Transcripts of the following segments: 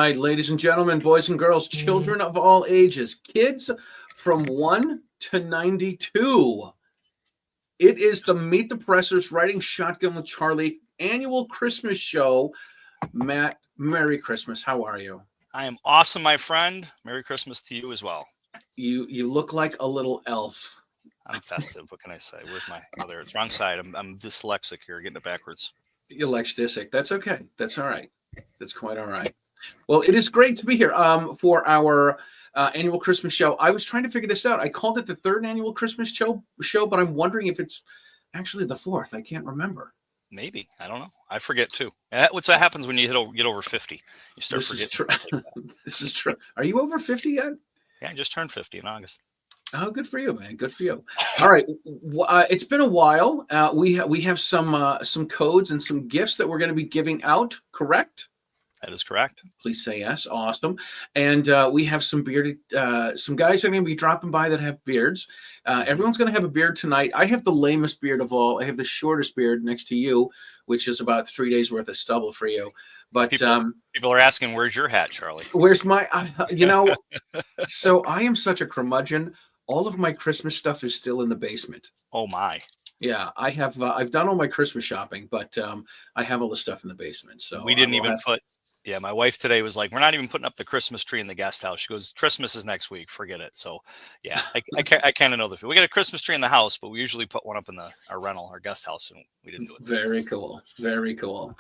right, ladies and gentlemen, boys and girls, children of all ages, kids from 1 to 92. It is the Meet the Pressers Riding Shotgun with Charlie annual Christmas show. Matt, Merry Christmas. How are you? I am awesome, my friend. Merry Christmas to you as well. You look like a little elf. I'm festive. What can I say? Where's my other? It's wrong side. I'm dyslexic here, getting it backwards. You're dyslexic. That's okay. That's all right. That's quite all right. Well, it is great to be here for our annual Christmas show. I was trying to figure this out. I called it the third annual Christmas show, but I'm wondering if it's actually the fourth. I can't remember. Maybe. I don't know. I forget too. What's what happens when you get over 50? You start forgetting. Like this is true. Are you over 50 yet? Yeah, I just turned 50 in August. Oh, good for you, man. Good for you. All right. It's been a while. We have some codes and some gifts that we're going to be giving out, correct? That is correct. Please say yes. Awesome. And we have some bearded, some guys are going to be dropping by that have beards. Everyone's going to have a beard tonight. I have the lamest beard of all. I have the shortest beard next to you, which is about 3 days worth of stubble for you. But people are asking, where's your hat, Charlie? Where's my, so I am such a curmudgeon. All of my Christmas stuff is still in the basement. Oh my. Yeah, I have. I've done all my Christmas shopping, but I have all the stuff in the basement. So we didn't even put. Yeah, my wife today was like, "We're not even putting up the Christmas tree in the guest house." She goes, "Christmas is next week. Forget it." So, yeah, I kind of know the feel. We got a Christmas tree in the house, but we usually put one up in our rental, our guest house, and we didn't do it. Very cool. Very cool.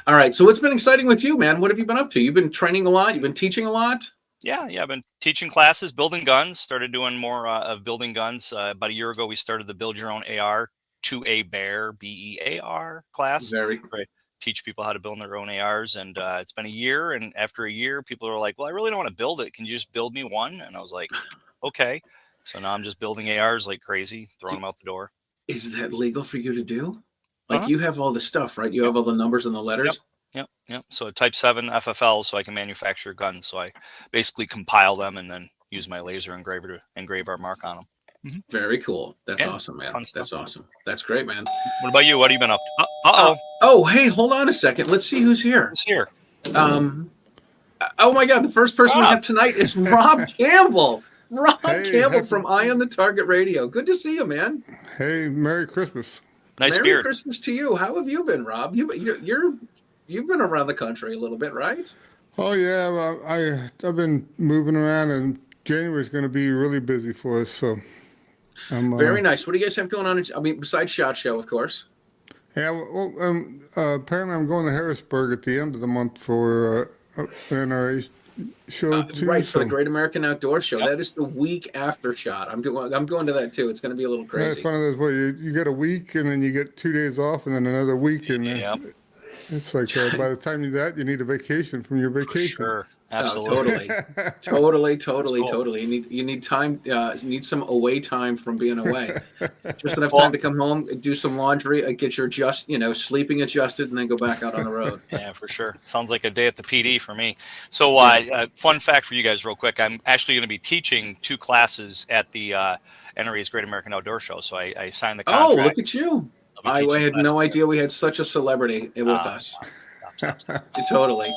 All right. So, what's been exciting with you, man? What have you been up to? You've been training a lot. You've been teaching a lot. Yeah. I've been teaching classes, building guns. Started doing more of building guns. About a year ago, we started the Build Your Own AR to a Bear BEAR class. Very great. Teach people how to build their own ARs, and it's been a year. And after a year, people are like, "Well, I really don't want to build it. Can you just build me one?" And I was like, "Okay." So now I'm just building ARs like crazy, throwing them out the door. Is that legal for you to do? Like you have all the stuff, right? You have all the numbers and the letters. Yep. So Type 7 FFL, so I can manufacture guns. So I basically compile them and then use my laser engraver to engrave our mark on them. Mm-hmm. Very cool. That's awesome, man. That's awesome. That's great, man. What about you? What have you been up to? Oh, hey, hold on a second. Let's see who's here. Who's here? Oh my God, the first person we have tonight is Rob Campbell. Rob Campbell from Eye on the Target Radio. Good to see you, man. Hey, Merry Christmas. Nice Merry beard. Christmas to you. How have you been, Rob? You've been around the country a little bit, right? Oh yeah, well, I've been moving around, and January is going to be really busy for us. So. Very nice. What do you guys have going on? I mean, besides SHOT Show, of course. Yeah, well, apparently I'm going to Harrisburg at the end of the month for an NRA show too. Right, for the Great American Outdoor Show. Yep. That is the week after SHOT. I'm going to that too. It's going to be a little crazy. Yeah, it's one of those where you get a week and then you get 2 days off and then another week and it's like by the time you do that, you need a vacation from your vacation. Sure, absolutely, totally. You need time. You need some away time from being away. Just enough time to come home, do some laundry, get your sleeping adjusted, and then go back out on the road. Yeah, for sure. Sounds like a day at the PD for me. So, fun fact for you guys, real quick. I'm actually going to be teaching 2 classes at the NRA's Great American Outdoor Show. So I signed the contract. Oh, look at you! I had no idea we had such a celebrity with us. Stop. Totally.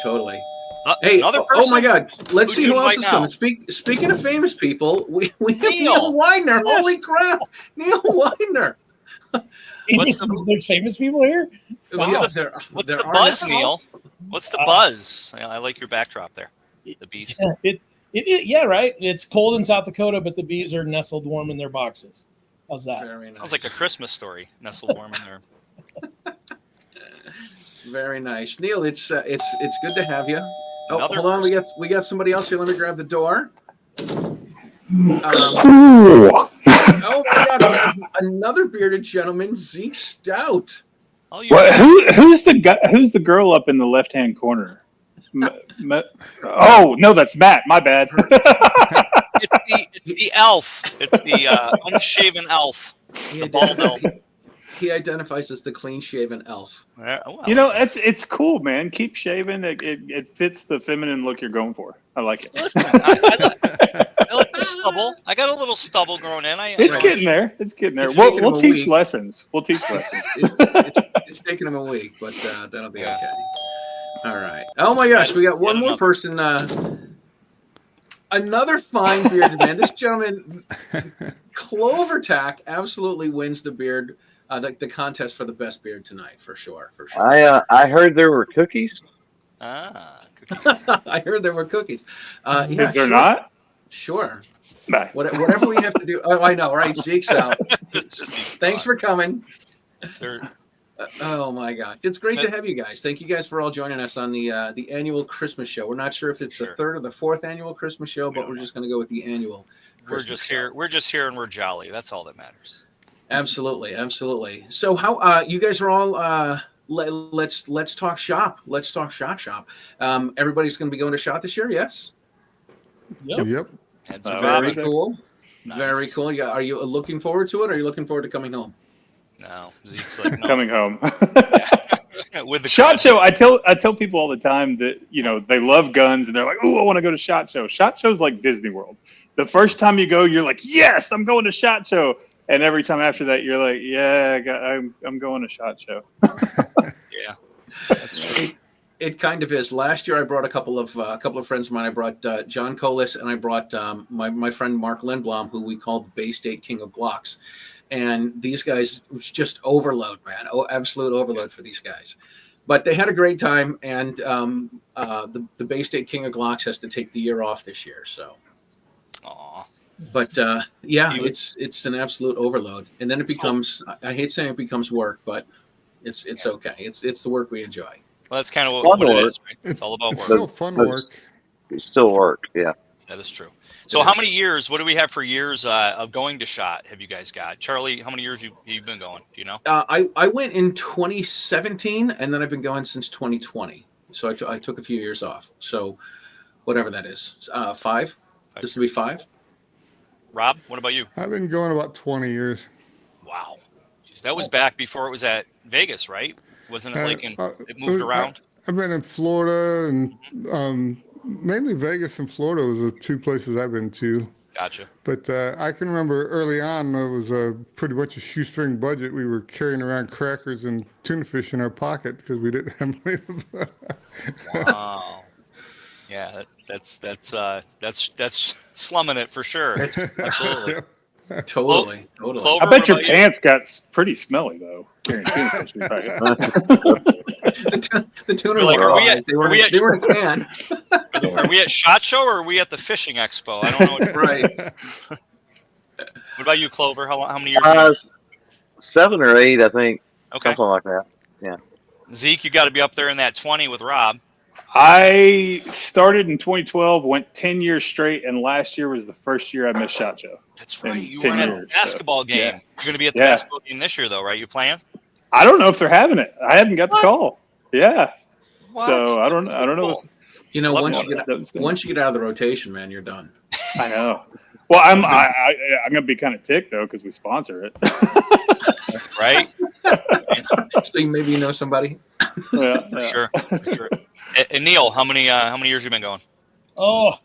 Hey, oh my God! Let's see who else is coming. Speaking of famous people, we have Neil Widener. Yes. Holy crap, Neil Widener! There's famous people here. What's the buzz, Neil? What's the buzz? I like your backdrop there. The bees. Yeah, right. It's cold in South Dakota, but the bees are nestled warm in their boxes. How's that? Nice. Sounds like a Christmas story. Nestled warm in there. Very nice, Neil. It's good to have you. Oh, hold on. We got somebody else here. Let me grab the door. Oh my God! Another bearded gentleman, Zeke Stout. Who's the girl up in the left-hand corner? Oh no, that's Matt. My bad. It's the elf. It's the unshaven elf. The bald elf. He identifies as the clean-shaven elf. Well. It's cool, man. Keep shaving. It fits the feminine look you're going for. I like it. Listen, I like the stubble. I got a little stubble growing in. It's getting there. We'll teach lessons. It's taking him a week, but that'll be okay. All right. Oh my gosh, we got one more person. Another fine bearded man. This gentleman, Clover Tack, absolutely wins the beard, the contest for the best beard tonight, for sure. For sure. I heard there were cookies. Cookies. I heard there were cookies. Is there not? Sure. Nah. Whatever we have to do. Oh, I know, right? Zeke's out. Thanks for coming. Oh my God, it's great to have you guys. Thank you guys for all joining us on the annual Christmas show. We're not sure if it's the third or the fourth annual Christmas show, but we're just going to go with the annual. We're just here and we're jolly. That's all that matters. Absolutely. So how you guys are all? Let's talk shop. Let's talk shop. Everybody's going to be going to shop this year. Yes. Yep. That's very cool. Nice. Very cool. Yeah. Are you looking forward to it? Or are you looking forward to coming home? No, Zeke's like no. Coming home. With the SHOT Show, I tell people all the time that they love guns and they're like, "Oh, I want to go to SHOT Show." SHOT Show's like Disney World. The first time you go, you're like, "Yes, I'm going to SHOT Show," and every time after that, you're like, "Yeah, I'm going to SHOT Show." Yeah, that's true. It kind of is. Last year, I brought a couple of friends of mine. I brought John Colas and I brought my friend Mark Lindblom, who we call the Bay State King of Glocks. And these guys, it was just overload, man. Oh, absolute overload for these guys. But they had a great time, and the Bay State King of Glocks has to take the year off this year. So, but yeah, it's an absolute overload, and then it becomes. I hate saying it becomes work, but it's okay. It's the work we enjoy. Well, that's kind of what it is, right? It's all about work. It's still fun work. It's still work, yeah. That is true. So how many years, what do we have for years of going to SHOT have you guys got? Charlie, how many years you've been going? Do you know? I went in 2017, and then I've been going since 2020. So I took a few years off. So whatever that is, 5. This will be 5. Rob, what about you? I've been going about 20 years. Wow. Jeez, that was back before it was at Vegas, right? Wasn't it like it moved around? I've been in Florida and mainly Vegas and Florida was the two places I've been to. Gotcha. But I can remember early on, it was pretty much a shoestring budget. We were carrying around crackers and tuna fish in our pocket because we didn't have money to buy. Wow. Yeah, that's slumming it for sure. Absolutely. Totally. Clover, I bet your pants got pretty smelly though. Carrying tuna fish in your pocket. The tuna like, were are we they were in a can. Are we at SHOT Show or are we at the fishing expo? I don't know. Right. What about you, Clover? How many years? 7 or 8, I think. Okay. Something like that. Yeah. Zeke, you got to be up there in that 20 with Rob. I started in 2012, went 10 years straight, and last year was the first year I missed SHOT Show. That's right. You were at the basketball game. Yeah. You're going to be at the basketball game this year, though, right? You playing? I don't know if they're having it. I haven't got the call. Yeah. What? So I don't know. You know, once you get out of the rotation, man, you're done. I know. Well, I'm gonna be kind of ticked though because we sponsor it. Right. So maybe you know somebody. Yeah, for sure. And Neil, how many years you been going? Oh,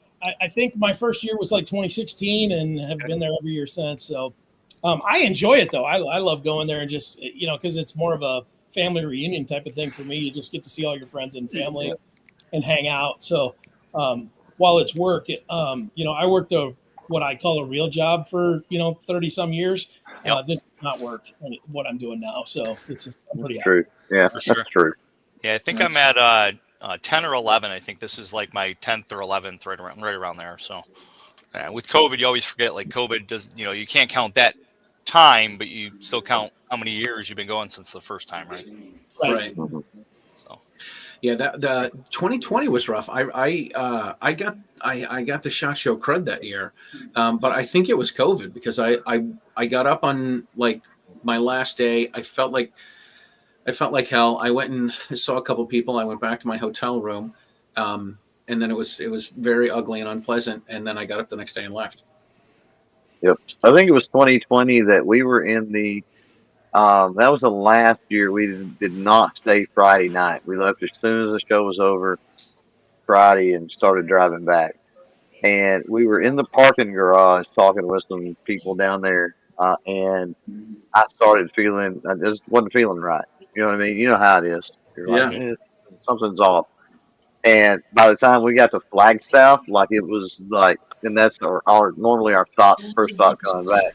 I think my first year was like 2016, and have been there every year since. So I enjoy it though. I love going there and just because it's more of a family reunion type of thing for me. You just get to see all your friends and family and hang out. So while it's work, I worked what I call a real job for 30 some years. Yep. This is not work what I'm doing now. So it's just I'm pretty true. Yeah, for sure. That's true. Yeah, I think I'm at 10 or 11. I think this is like my 10th or 11th, right around there. So with COVID, you always forget. Like COVID does, you can't count that time, but you still count how many years you've been going since the first time, right? Right. So yeah, the 2020 was rough. I got the SHOT Show crud that year, but I think it was COVID because I got up on like my last day. I felt like hell. I went and saw a couple people. I went back to my hotel room, and then it was very ugly and unpleasant. And then I got up the next day and left. Yep. I think it was 2020 that we were in the that was the last year we did not stay Friday night. We left as soon as the show was over Friday and started driving back. And we were in the parking garage talking with some people down there, and I started feeling, I just wasn't feeling right. You know what I mean? You know how it is. You're like, something's off. And by the time we got to Flagstaff, like it was like, and that's our normally our first thought coming back.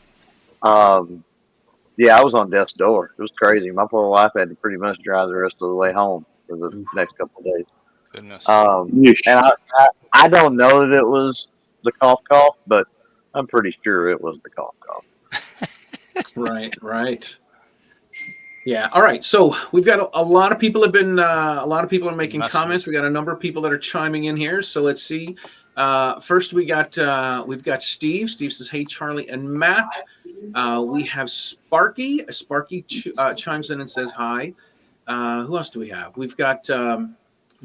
Yeah, I was on death's door. It was crazy. My poor wife had to pretty much drive the rest of the way home for the next couple of days. Goodness. And I don't know that it was the cough, but I'm pretty sure it was the cough. Right. Yeah. All right. So we've got a lot of people have been a lot of people are making comments. We got a number of people that are chiming in here. So let's see. First we've got Steve. Steve says, "Hey Charlie and Matt." We have Sparky. Sparky chimes in and says hi. Who else do we have? We've got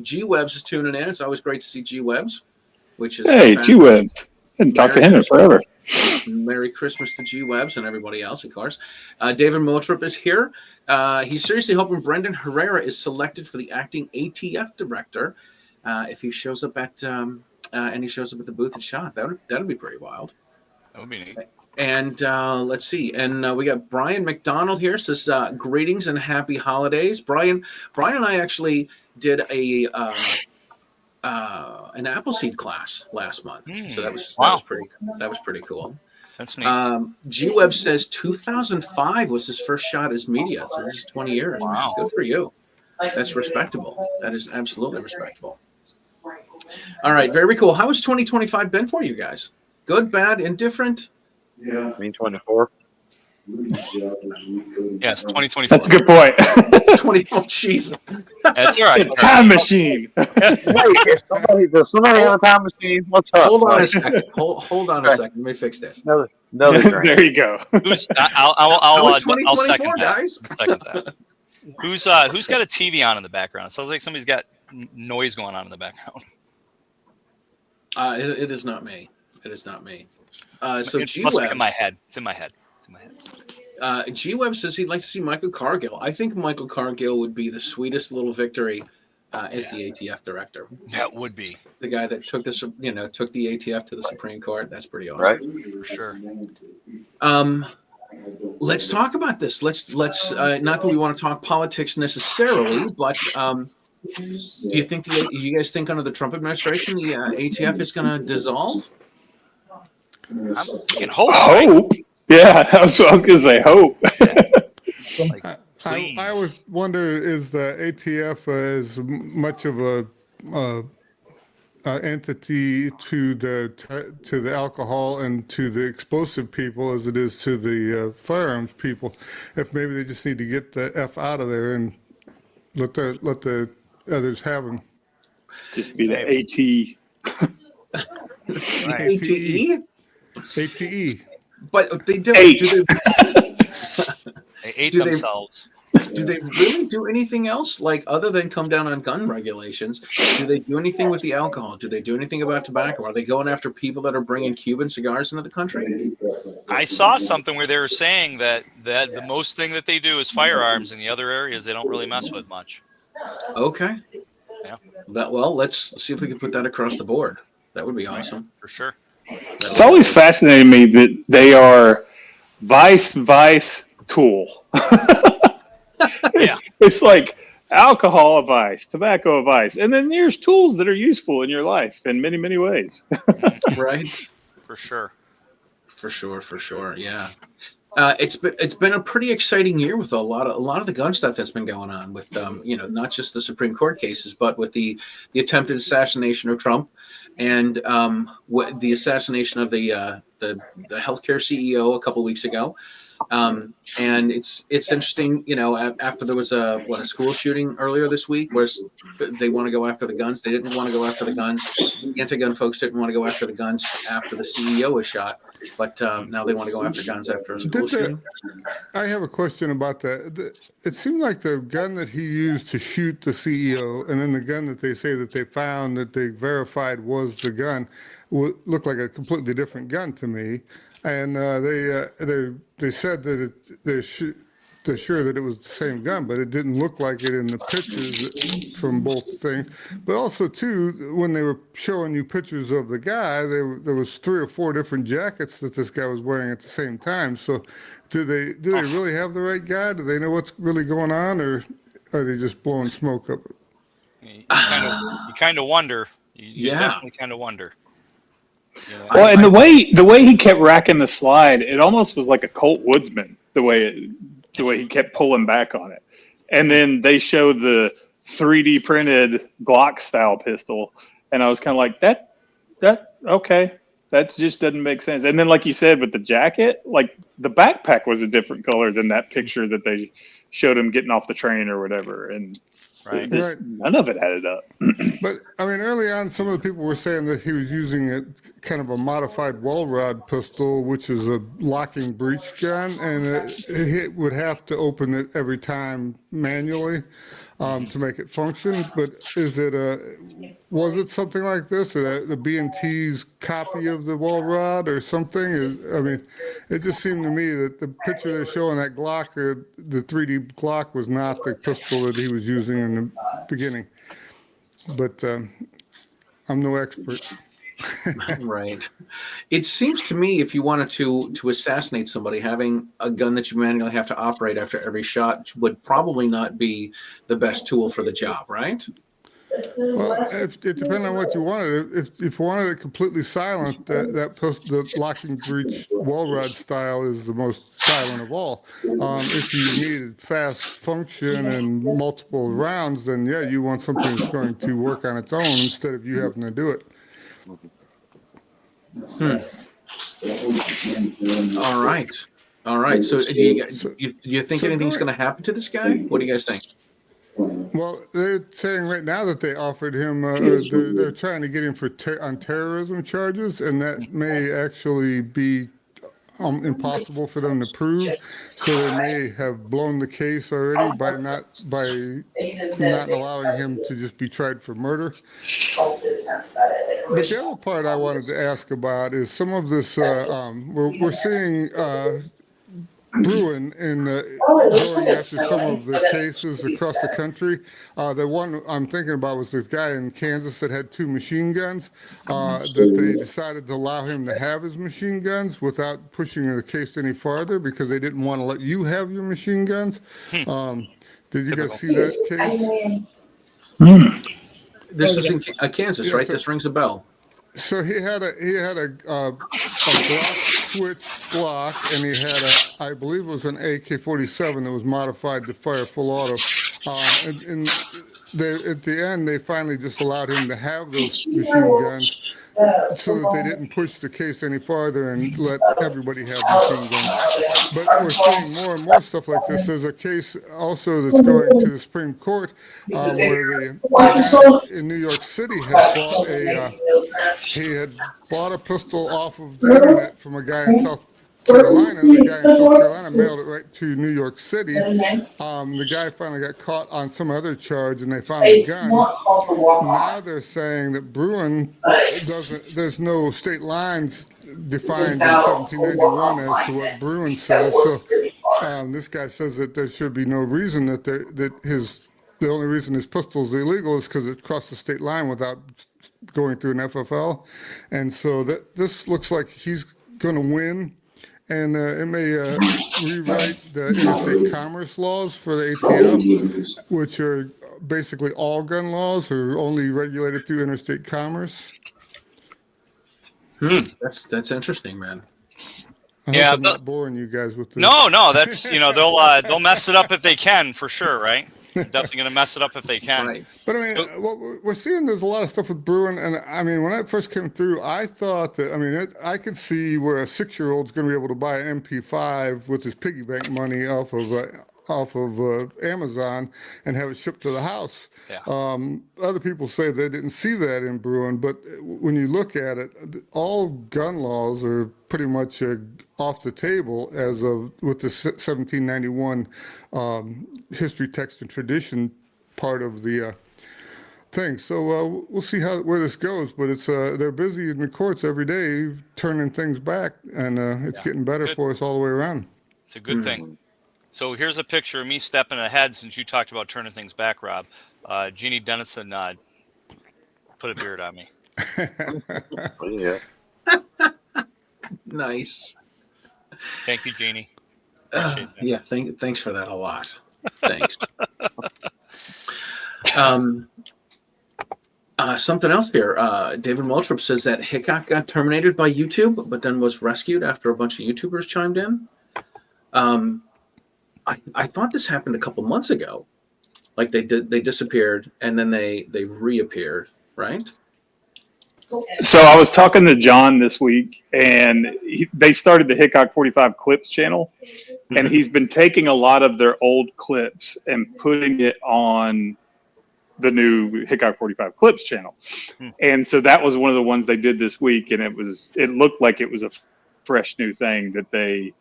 G Webs is tuning in. It's always great to see G Webs, which is hey G Webs. Hadn't talked to him in forever. Merry Christmas to G Webs and everybody else, of course. David Motrip is here. He's seriously hoping Brendan Herrera is selected for the acting ATF director. If he shows up at and he shows up at the booth and shot, that'd be pretty wild. That would be neat. And let's see. And we got Brian McDonald here. Says greetings and happy holidays. Brian and I actually did an Appleseed class last month. So that was pretty cool. That's neat. G Web says 2005 was his first shot as media. So this is 20 years. Wow. Good for you. That's respectable. That is absolutely respectable. All right, very cool. How has 2025 been for you guys? Good, bad, indifferent? Yeah. 24. Yes, 2024. That's a good point. 20. Oh, Jesus. That's all right. Time machine. Wait, does somebody have a time machine? What's up? Hold on a second. Hold on a second. Let me fix this. Another There you go. I'll second that. Guys. Second that. Who's got a TV on in the background? It sounds like somebody's got noise going on in the background. It is not me. It is not me. So it G must be Web. in my head. It's in my head. G Web says he'd like to see Michael Cargill. I think Michael Cargill would be the sweetest little victory as the ATF director. That would be the guy that took the ATF to the Supreme Court. That's pretty awesome, right? For sure. Let's talk about this. Let's not that we want to talk politics necessarily, but do you think you guys think under the Trump administration the ATF is going to dissolve? I'm thinking hope. Hope. Yeah, that's what I was going to say. Hope. I always wonder, is the ATF as much of a entity to the alcohol and to the explosive people as it is to the firearms people? If maybe they just need to get the F out of there and let the others have them. Just be the AT. ATE? ATE. But they do. They ate themselves. Do they really do anything else, like other than come down on gun regulations? Do they do anything with the alcohol? Do they do anything about tobacco? Are they going after people that are bringing Cuban cigars into the country? I saw something where they were saying that the most thing that they do is firearms, in the other areas they don't really mess with much. Okay. Yeah. Let's see if we can put that across the board. That would be awesome. For sure. It's always fascinated me that they are vice tool. Yeah. It's like alcohol a vice, tobacco a vice, and then there's tools that are useful in your life in many, many ways. Right. For sure. Yeah. It's been a pretty exciting year with a lot of the gun stuff that's been going on with not just the Supreme Court cases, but with the attempted assassination of Trump and the assassination of the healthcare CEO a couple weeks ago. And it's interesting, after there was a school shooting earlier this week where they want to go after the guns. They didn't want to go after the guns. Anti-gun folks didn't want to go after the guns after the CEO was shot, but now they want to go after guns after a school shooting. I have a question about that. It seemed like the gun that he used to shoot the CEO and then the gun that they say that they found that they verified was the gun looked like a completely different gun to me. And they said that they're sure that it was the same gun, but it didn't look like it in the pictures from both things. But also, too, when they were showing you pictures of the guy, there was 3 or 4 different jackets that this guy was wearing at the same time. So do they really have the right guy? Do they know what's really going on, or are they just blowing smoke up? You kind of wonder. You Yeah. definitely kind of wonder. You know, Well, and the way he kept racking the slide, it almost was like a Colt Woodsman. The way he kept pulling back on it, and then they showed the 3D printed Glock style pistol, and I was kind of like that okay, that just doesn't make sense. And then, like you said, with the jacket, like the backpack was a different color than that picture that they showed him getting off the train or whatever, and right. none of it added up. But I mean, early on, some of the people were saying that he was using a kind of a modified well rod pistol, which is a locking breech gun, and it would have to open it every time manually to make it function. But was it something like this, the B&T's copy of the well rod or something? I mean, it just seemed to me that the picture they're showing that Glock, the 3D Glock, was not the pistol that he was using in the beginning. But I'm no expert. Right. It seems to me if you wanted to assassinate somebody, having a gun that you manually have to operate after every shot would probably not be the best tool for the job, right? Well, it depends on what you wanted. If you wanted it completely silent, the locking breech wall rod style is the most silent of all. If you needed fast function and multiple rounds, then yeah, you want something that's going to work on its own instead of you having to do it. All right. So do you think anything's going to happen to this guy? What do you guys think? Well, they're saying right now that they offered him, they're trying to get him on terrorism charges, and that may actually be impossible for them to prove. So they may have blown the case already by not allowing him to just be tried for murder. But the other part I wanted to ask about is some of this. We're seeing Bruin going after some of the cases across the country. The one I'm thinking about was this guy in Kansas that had 2 machine guns, that they decided to allow him to have his machine guns without pushing the case any farther because they didn't want to let you have your machine guns. Did you guys see that case? This is in Kansas, right? This rings a bell. So he had a Glock switched Glock, and he had I believe it was an AK-47 that was modified to fire full auto. And at the end, they finally just allowed him to have those machine guns so that they didn't push the case any farther and let everybody have machine guns. But we're seeing more and more stuff like this. There's a case also that's going to the Supreme Court where the guy in New York City had bought a pistol off of the internet from a guy in South Carolina. The guy in South Carolina mailed it right to New York City. The guy finally got caught on some other charge, and they found the gun. Now they're saying that Bruin there's no state lines defined in 1791 as to what Bruin says. So this guy says that there should be no reason that the only reason his pistol is illegal is because it crossed the state line without going through an FFL. And so this looks like he's going to win. And it may rewrite the interstate commerce laws for the ATF, which are basically all gun laws are only regulated through interstate commerce. That's interesting, man. I hope I'm not boring you guys with this. No, that's they'll mess it up if they can, for sure, right? They're definitely going to mess it up if they can. Right. But I mean, what we're seeing, there's a lot of stuff with Bruin, and I mean, when I first came through, I thought that I could see where a 6-year-old's going to be able to buy an MP5 with his piggy bank money off of Amazon and have it shipped to the house. Yeah. Other people say they didn't see that in Bruin, but when you look at it, all gun laws are pretty much off the table with the 1791 history, text, and tradition part of the thing. So we'll see where this goes, but they're busy in the courts every day turning things back, and it's getting better for us all the way around. It's a good thing. So here's a picture of me stepping ahead since you talked about turning things back, Rob. Jeannie Dennison put a beard on me. Yeah. Nice. Thank you, Jeannie. Appreciate that. Yeah, thanks for that a lot. Thanks. Something else here. David Waltrip says that Hickok got terminated by YouTube, but then was rescued after a bunch of YouTubers chimed in. I thought this happened a couple months ago. Like they disappeared and then they reappeared, right? So I was talking to John this week, and they started the Hickok 45 Clips channel, and he's been taking a lot of their old clips and putting it on the new Hickok 45 Clips channel. And so that was one of the ones they did this week, and it looked like it was a fresh new thing that they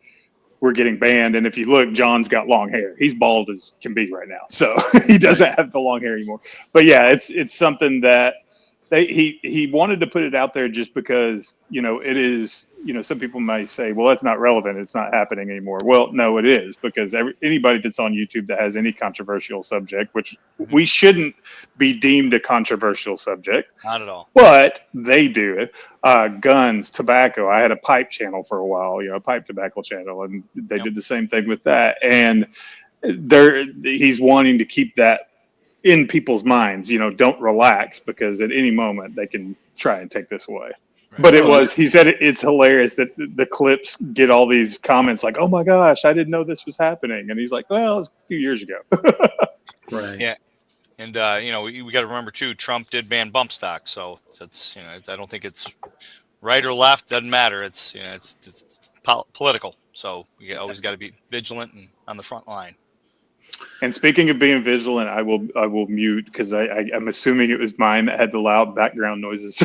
were getting banned. And if you look, John's got long hair. He's bald as can be right now, so he doesn't have the long hair anymore. But yeah, it's something that he wanted to put it out there just because, it is, some people might say, well, that's not relevant. It's not happening anymore. Well, no, it is, because anybody that's on YouTube that has any controversial subject, which we shouldn't be deemed a controversial subject. Not at all. But they do it. Guns, tobacco. I had a pipe channel for a while, a pipe tobacco channel, and they did the same thing with that. And he's wanting to keep that in people's minds, don't relax, because at any moment they can try and take this away. Right. But he said it's hilarious that the clips get all these comments like, oh my gosh, I didn't know this was happening. And he's like, well, it's a few years ago. Right. Yeah. And, we got to remember too, Trump did ban bump stock. So it's, I don't think it's right or left. Doesn't matter. It's, it's political. So you always got to be vigilant and on the front line. And speaking of being vigilant, I will mute, because I'm assuming it was mine that had the loud background noises.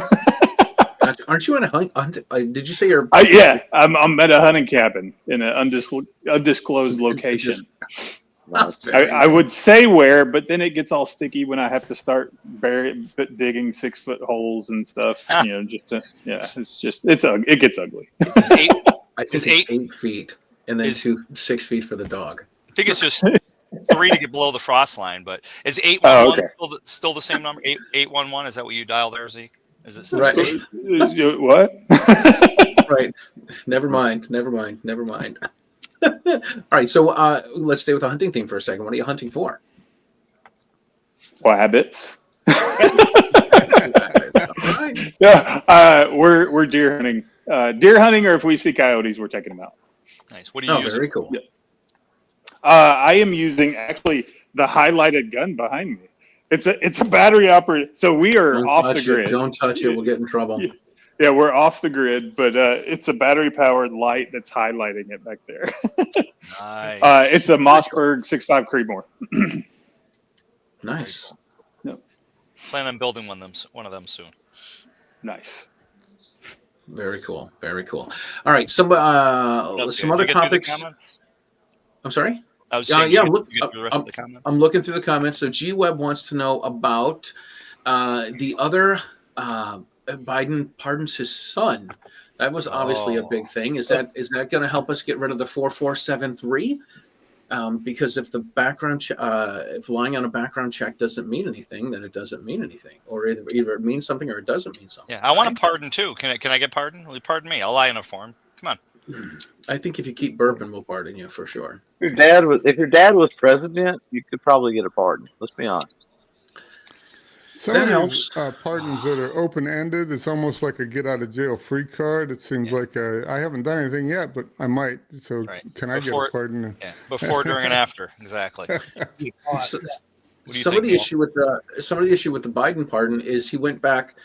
Aren't you in a hunt? Did you say you're? Yeah, I'm at a hunting cabin in an undisclosed location. I would say where, but then it gets all sticky when I have to start digging 6-foot holes and stuff. It gets ugly. I think it's 8 feet, and then 6 feet for the dog. I think it's just 3 to get below the frost line, but is 811 still the same number? 811, is that what you dial there, Zeke? Is it still right? What? Right. Never mind. All right. So let's stay with the hunting theme for a second. What are you hunting for? Rabbits. Yeah. We're deer hunting. Or if we see coyotes, we're taking them out. Nice. What do you use? Very cool. Yeah. I am using actually the highlighted gun behind me. It's a battery operated. So we are off the grid. Don't touch it. We'll get in trouble. Yeah, we're off the grid, but it's a battery powered light that's highlighting it back there. Nice. It's a Mossberg 6.5 Creedmoor. Nice. Yep. Plan on building one of them soon. Nice. Very cool. All right. Some other topics. I'm sorry. I was saying, I'm looking through the comments. So G Webb wants to know about the other Biden pardons his son. That was obviously a big thing. Is that going to help us get rid of the 4473? Because if the background if lying on a background check doesn't mean anything, then it doesn't mean anything, or either it means something or it doesn't mean something. Yeah, I want a pardon too. Can I get pardoned? Will you pardon me? I'll lie in a form. Come on. I think if you keep bourbon, we'll pardon you for sure. If your dad was president, you could probably get a pardon. Let's be honest. Some of these pardons that are open-ended, it's almost like a get-out-of-jail-free card. It seems like I haven't done anything yet, but I might. So can I get a pardon? Yeah, before, during, and after. Exactly. Some of the issue with the Biden pardon is he went back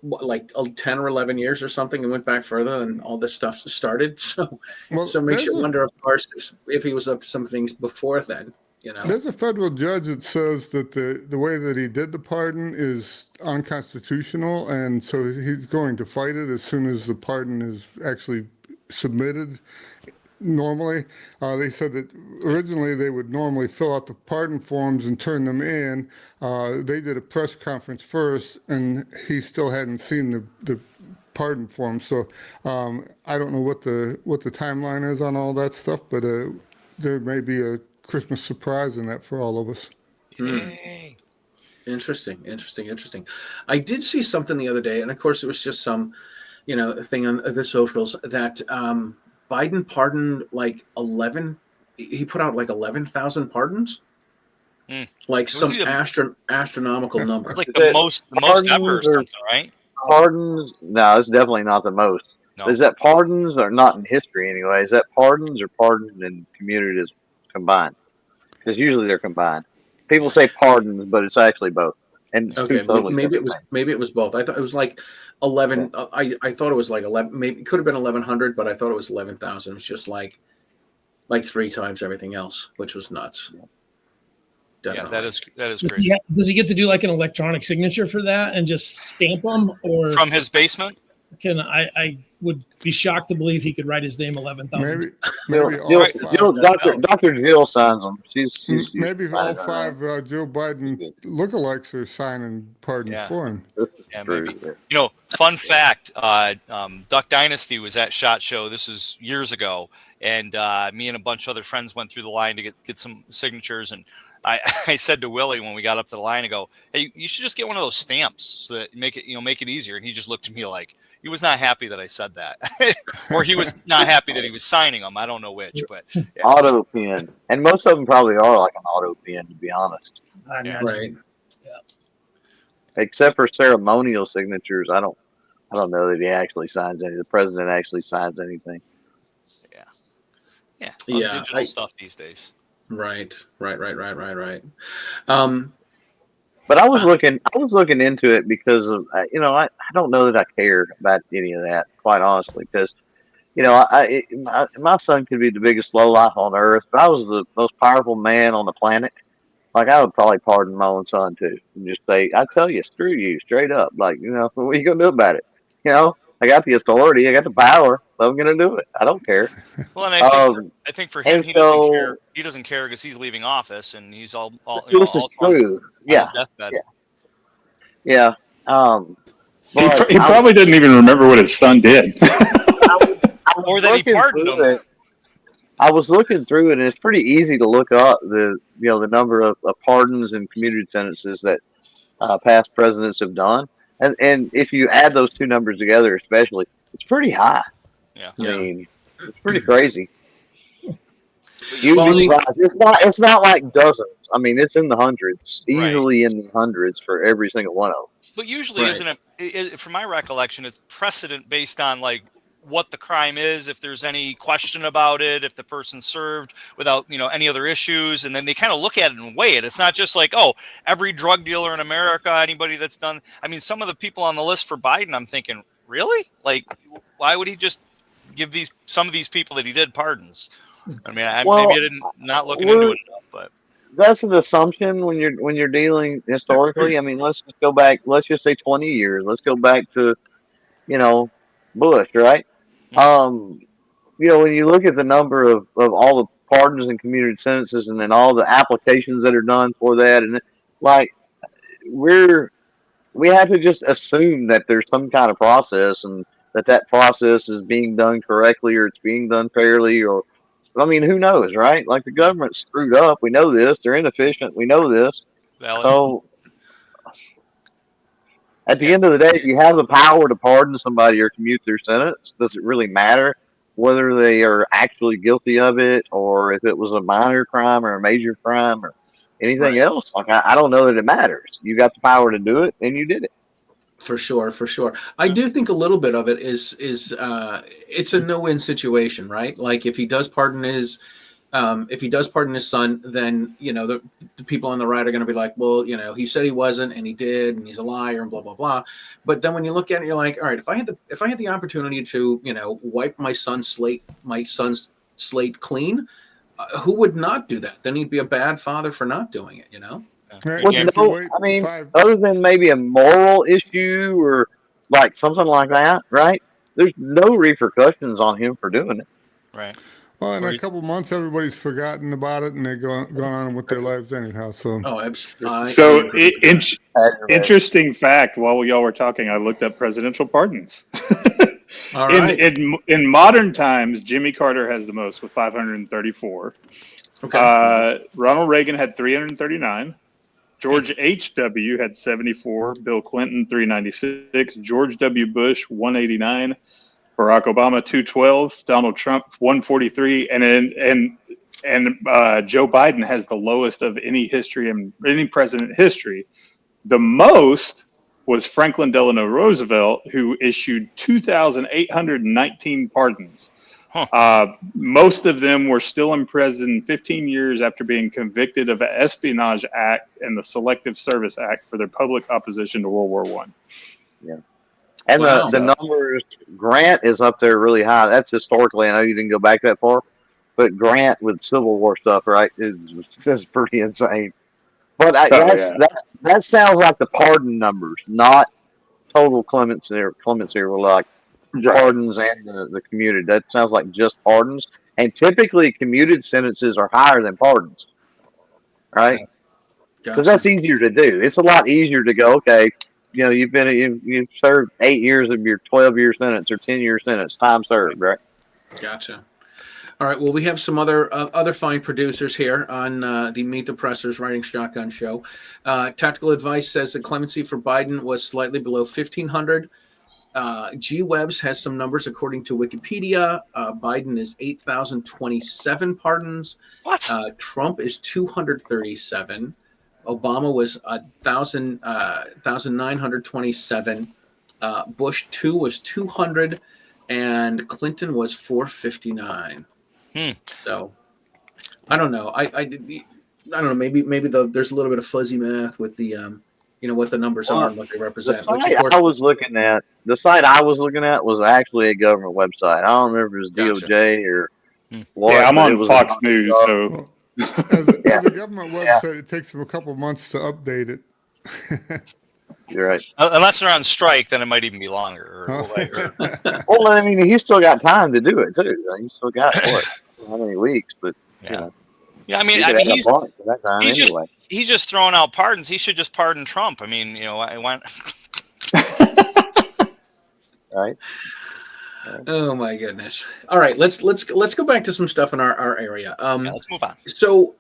like 10 or 11 years or something and went back further and all this stuff started. So makes you wonder, of course, if he was up to some things before then. There's a federal judge that says that the way that he did the pardon is unconstitutional, and so he's going to fight it as soon as the pardon is actually submitted. Normally, they said that originally they would normally fill out the pardon forms and turn them in. They did a press conference first, and he still hadn't seen the pardon form. So I don't know what the timeline is on all that stuff, but there may be a Christmas surprise in that for all of us. Yay. Interesting. I did see something the other day, and of course it was just some, thing on the socials that Biden pardoned like 11. He put out like 11,000 pardons. like Was some he a- astronomical number. It's like Is the it most ever or pardons or something, right? pardons? No, it's definitely not the most. No. Is that pardons or not in history anyway? Is that pardons or pardons in communities combined? Because usually they're combined. People say pardons, but it's actually both, and it's Okay, two totally maybe it different was things. maybe it was both. I thought it was like 11. I thought it was like 11. Maybe it could have been 1100, but I thought it was 11,000. It was just like 3 times everything else, which was nuts. Definitely. Yeah, that is Does crazy. does he get to do like an electronic signature for that and just stamp them, or From his basement? can I would be shocked to believe he could write his name 11,000. Maybe Jill, all Jill, five. Dr. Jill signs them. She's Maybe all fine, five Joe Biden lookalikes are signing pardons Yeah. for him. This is Yeah, true. maybe. Fun fact: Duck Dynasty was at SHOT Show. This is years ago, and me and a bunch of other friends went through the line to get some signatures. And I said to Willie when we got up to the line, I go, "Hey, you should just get one of those stamps so that make it easier." And he just looked at me like he was not happy that I said that, or he was not happy that he was signing them. I don't know which, but yeah. Auto pen, and most of them probably are like an auto pen, to be honest. I Yeah. imagine. Right. Except for ceremonial signatures, I don't know that he actually signs any. The president actually signs anything. Yeah, Yeah, digital stuff these days. Right. But I was looking into it because of I don't know that I care about any of that, quite honestly, because my son could be the biggest lowlife on earth, but I was the most powerful man on the planet. Like, I would probably pardon my own son too, and just say, I tell you, screw you, straight up. Like, what are you gonna do about it? I got the authority, I got the power, so I'm gonna do it. I don't care. Well, and I think for him, and he doesn't so- care. He doesn't care because he's leaving office and he's all This is true. on Yeah, his deathbed. yeah. But He probably didn't even remember what his son did. Or that he looking pardoned through him. it. I was looking through it, and it's pretty easy to look up the number of pardons and commuted sentences that past presidents have done, and if you add those two numbers together, especially, it's pretty high. Yeah. I mean, it's pretty crazy. But You'd Well, be surprised. It's not like dozens. I mean, it's in the hundreds, Right. easily in the hundreds for every single one of them. But usually, Right. isn't it? From my recollection, it's precedent based on like what the crime is, if there's any question about it, if the person served without any other issues, and then they kind of look at it and weigh it. It's not just like, oh, every drug dealer in America, anybody that's done. I mean, some of the people on the list for Biden, I'm thinking, really? Like, why would he just give some of these people that he did pardons? I mean, maybe I didn't not looking into it enough, but That's an assumption when you're dealing historically. I mean, let's just go back. Let's just say 20 years. Let's go back to, Bush, right? When you look at the number of all the pardons and commuted sentences, and then all the applications that are done for that, and like we have to just assume that there's some kind of process, and that process is being done correctly, or it's being done fairly, or I mean, who knows, right? Like, the government screwed up. We know this. They're inefficient. We know this. valid. So at the end of the day, if you have the power to pardon somebody or commute their sentence, does it really matter whether they are actually guilty of it, or if it was a minor crime or a major crime or anything else? Like, I don't know that it matters. You got the power to do it, and you did it. For sure. I do think a little bit of it is it's a no-win situation, right? Like, if he does pardon his son, then the people on the right are going to be like, well, he said he wasn't, and he did, and he's a liar, and blah blah blah. But then when you look at it, you're like, all right, if I had the opportunity to wipe my son's slate clean, who would not do that? Then he'd be a bad father for not doing it. Right, Well, if you wait I mean, 5 other than maybe a moral issue or like something like that, right? There's no repercussions on him for doing it. Right. Well, in a couple months, everybody's forgotten about it, and they're gone on with their lives anyhow. So, Oh, absolutely. So, interesting fact. While y'all were talking, I looked up presidential pardons. All right. In modern times, Jimmy Carter has the most with 534. Okay. Ronald Reagan had 339. George H.W. had 74. Bill Clinton 396. George W. Bush 189. Barack Obama 212. Donald Trump 143. And and Joe Biden has the lowest of any president history. The most was Franklin Delano Roosevelt, who issued 2,819 pardons. Most of them were still in prison 15 years after being convicted of an Espionage Act and the Selective Service Act for their public opposition to World War I. Yeah. And the numbers, Grant is up there really high. That's historically, I know you didn't go back that far, but Grant with Civil War stuff, right, is pretty insane. But that sounds like the pardon numbers, not total clemency or like pardons and the commuted. That sounds like just pardons. And typically commuted sentences are higher than pardons, right? Because that's easier to do. It's a lot easier to go, okay, you know, you've served 8 years of your 12-year sentence or 10-year sentence, time served, right? Gotcha. All right. Well, we have some other fine producers here on the Meet the Pressers Riding Shotgun show. Tactical Advice says the clemency for Biden was slightly below 1,500. G Webs has some numbers according to Wikipedia. Biden is 8,027 pardons. What? Trump is 237. Obama was 1,927. Bush 2 was 200, and Clinton was 459. So I don't know. I don't know. Maybe there's a little bit of fuzzy math with the what the numbers are and what they represent. The site I was looking at was actually a government website. I don't remember if it was DOJ or what. Yeah, I'm on Fox News, so as a government website, it takes them a couple months to update it. You're right. Unless they're on strike, then it might even be longer. Well, I mean, he's still got time to do it too. He's still got how many weeks? But yeah, I mean, he's just throwing out pardons. He should just pardon Trump. I mean, I want. Right. Oh my goodness! All right, let's go back to some stuff in our area. Let's move on. So,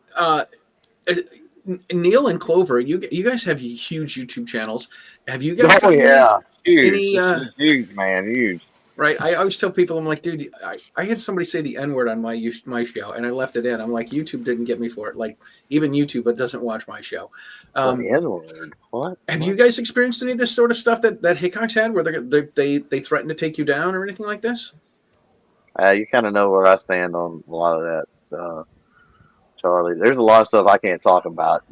Neil and Clover, you guys have huge YouTube channels. Have you guys? Oh yeah, huge, huge, man, huge. Right. I always tell people, I'm like, dude, I had somebody say the N-word on my show, and I left it in. I'm like, YouTube didn't get me for it. Like, even YouTube, but doesn't watch my show. The N-word. What? Have you guys experienced any of this sort of stuff that Hickok's had, where they threaten to take you down or anything like this? You kind of know where I stand on a lot of that, Charlie. There's a lot of stuff I can't talk about,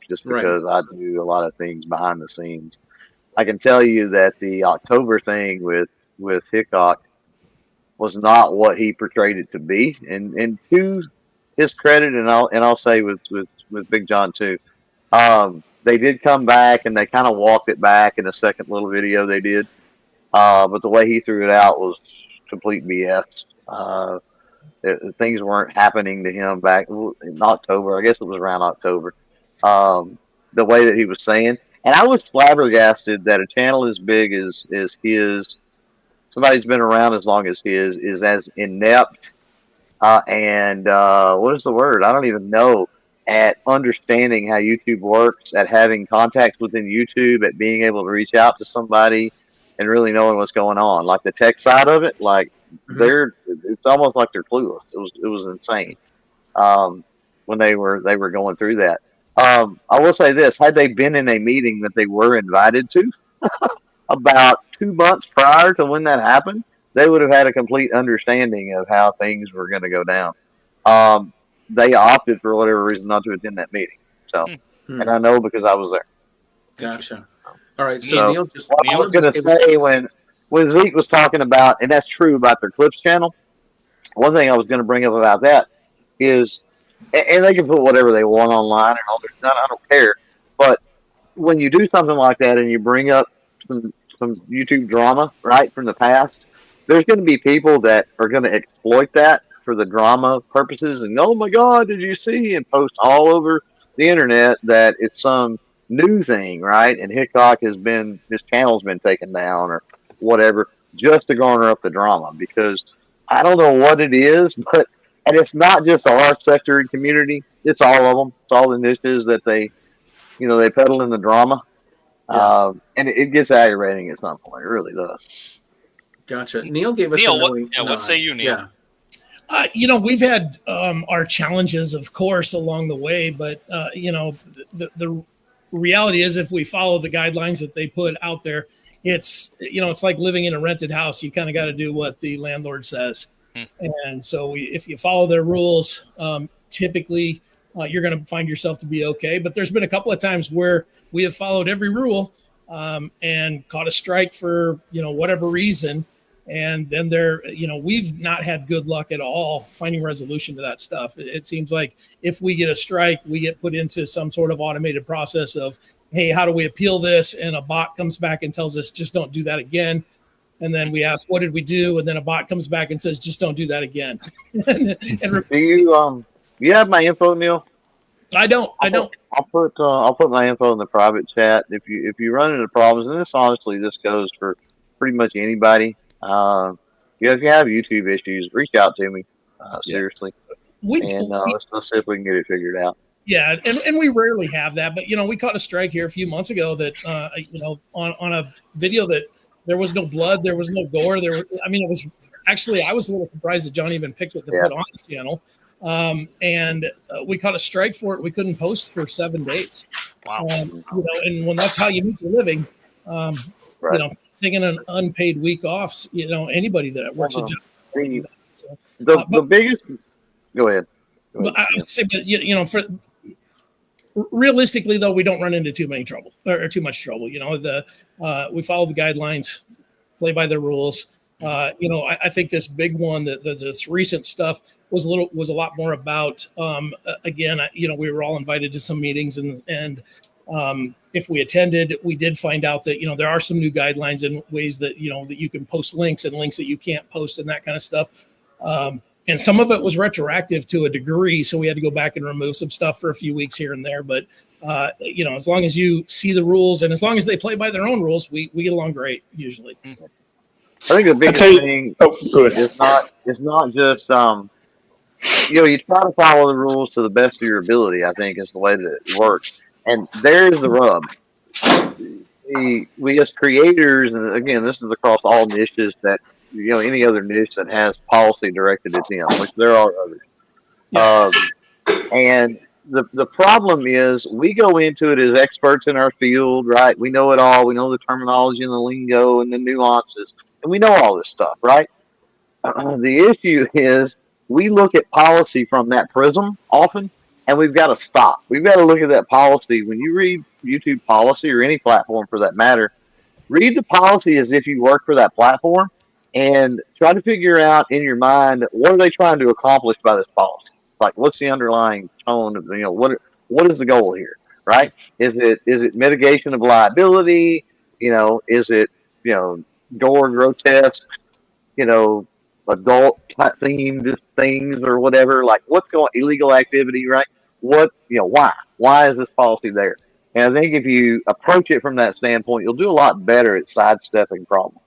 just because I do a lot of things behind the scenes. I can tell you that the October thing with Hickok was not what he portrayed it to be, and to his credit, and I'll say with Big John too, they did come back and they kind of walked it back in a second little video they did, but the way he threw it out was complete BS. Things weren't happening to him back in October. I guess it was around October. The way that he was saying, and I was flabbergasted that a channel as big as his, somebody's been around as long as his, is as inept and what is the word? I don't even know, at understanding how YouTube works, at having contacts within YouTube, at being able to reach out to somebody and really knowing what's going on. Like the tech side of it, like it's almost like they're clueless. It was insane when they were going through that. I will say this: had they been in a meeting that they were invited to about 2 months prior to when that happened, they would have had a complete understanding of how things were going to go down. They opted for whatever reason not to attend that meeting. So, and I know because I was there. Gotcha. All right. So Neil I was going to say when Zeke was talking about, and that's true about their Clips channel. One thing I was going to bring up about that is, and they can put whatever they want online and all their, I don't care. But when you do something like that and you bring up some YouTube drama, right, from the past, there's going to be people that are going to exploit that for the drama purposes. And, oh my God, did you see? And post all over the internet that it's some new thing, right? And Hickok his channel's been taken down or whatever, just to garner up the drama, because I don't know what it is, and it's not just our sector and community, it's all of them. It's all the initiatives that they peddle in the drama. Yeah. And it gets aggravating at some point. It really does. Gotcha. Neil gave us what say you, Neil? Yeah. We've had our challenges, of course, along the way, but the reality is, if we follow the guidelines that they put out there, it's like living in a rented house. You kind of got to do what the landlord says, and so if you follow their rules, typically you're going to find yourself to be okay. But there's been a couple of times where we have followed every rule and caught a strike for whatever reason. And then we've not had good luck at all finding resolution to that stuff. It seems like if we get a strike, we get put into some sort of automated process of, hey, how do we appeal this? And a bot comes back and tells us, just don't do that again. And then we ask, what did we do? And then a bot comes back and says, just don't do that again. Do you have my info, Neil? I don't. I'll put my info in the private chat. If you run into problems, and this goes for pretty much anybody. If you have YouTube issues, reach out to me. Seriously. Let's see if we can get it figured out. Yeah, and we rarely have that, but we caught a strike here a few months ago that on a video that there was no blood, there was no gore, it was actually, I was a little surprised that John even picked it to put on the channel. And we caught a strike for it. We couldn't post for 7 days. Wow. And when that's how you make your living, right. Taking an unpaid week off, anybody that works a job. The biggest. Go ahead. But I would say, for realistically though, we don't run into too much trouble. We follow the guidelines, play by the rules. I think this big one this recent stuff was a lot more about. We were all invited to some meetings and. If we attended, we did find out that, there are some new guidelines and ways that, that you can post links and links that you can't post and that kind of stuff. And some of it was retroactive to a degree. So we had to go back and remove some stuff for a few weeks here and there. But, as long as you see the rules and as long as they play by their own rules, we get along great usually. I think the biggest thing is not just, you try to follow the rules to the best of your ability, I think is the way that it works. And there's the rub. We as creators, and again, this is across all niches that, any other niche that has policy directed at them, which there are others. Yeah. And the problem is we go into it as experts in our field, right? We know it all. We know the terminology and the lingo and the nuances, and we know all this stuff, right? The issue is we look at policy from that prism often. And we've got to stop. We've got to look at that policy. When you read YouTube policy or any platform for that matter, read the policy as if you work for that platform and try to figure out in your mind, what are they trying to accomplish by this policy? Like, what's the underlying tone of, what is the goal here, right? Is it mitigation of liability? Is it, gore, grotesque, adult themed things or whatever? Like, what's going illegal activity, right? Why is this policy there? And I think if you approach it from that standpoint, you'll do a lot better at sidestepping problems.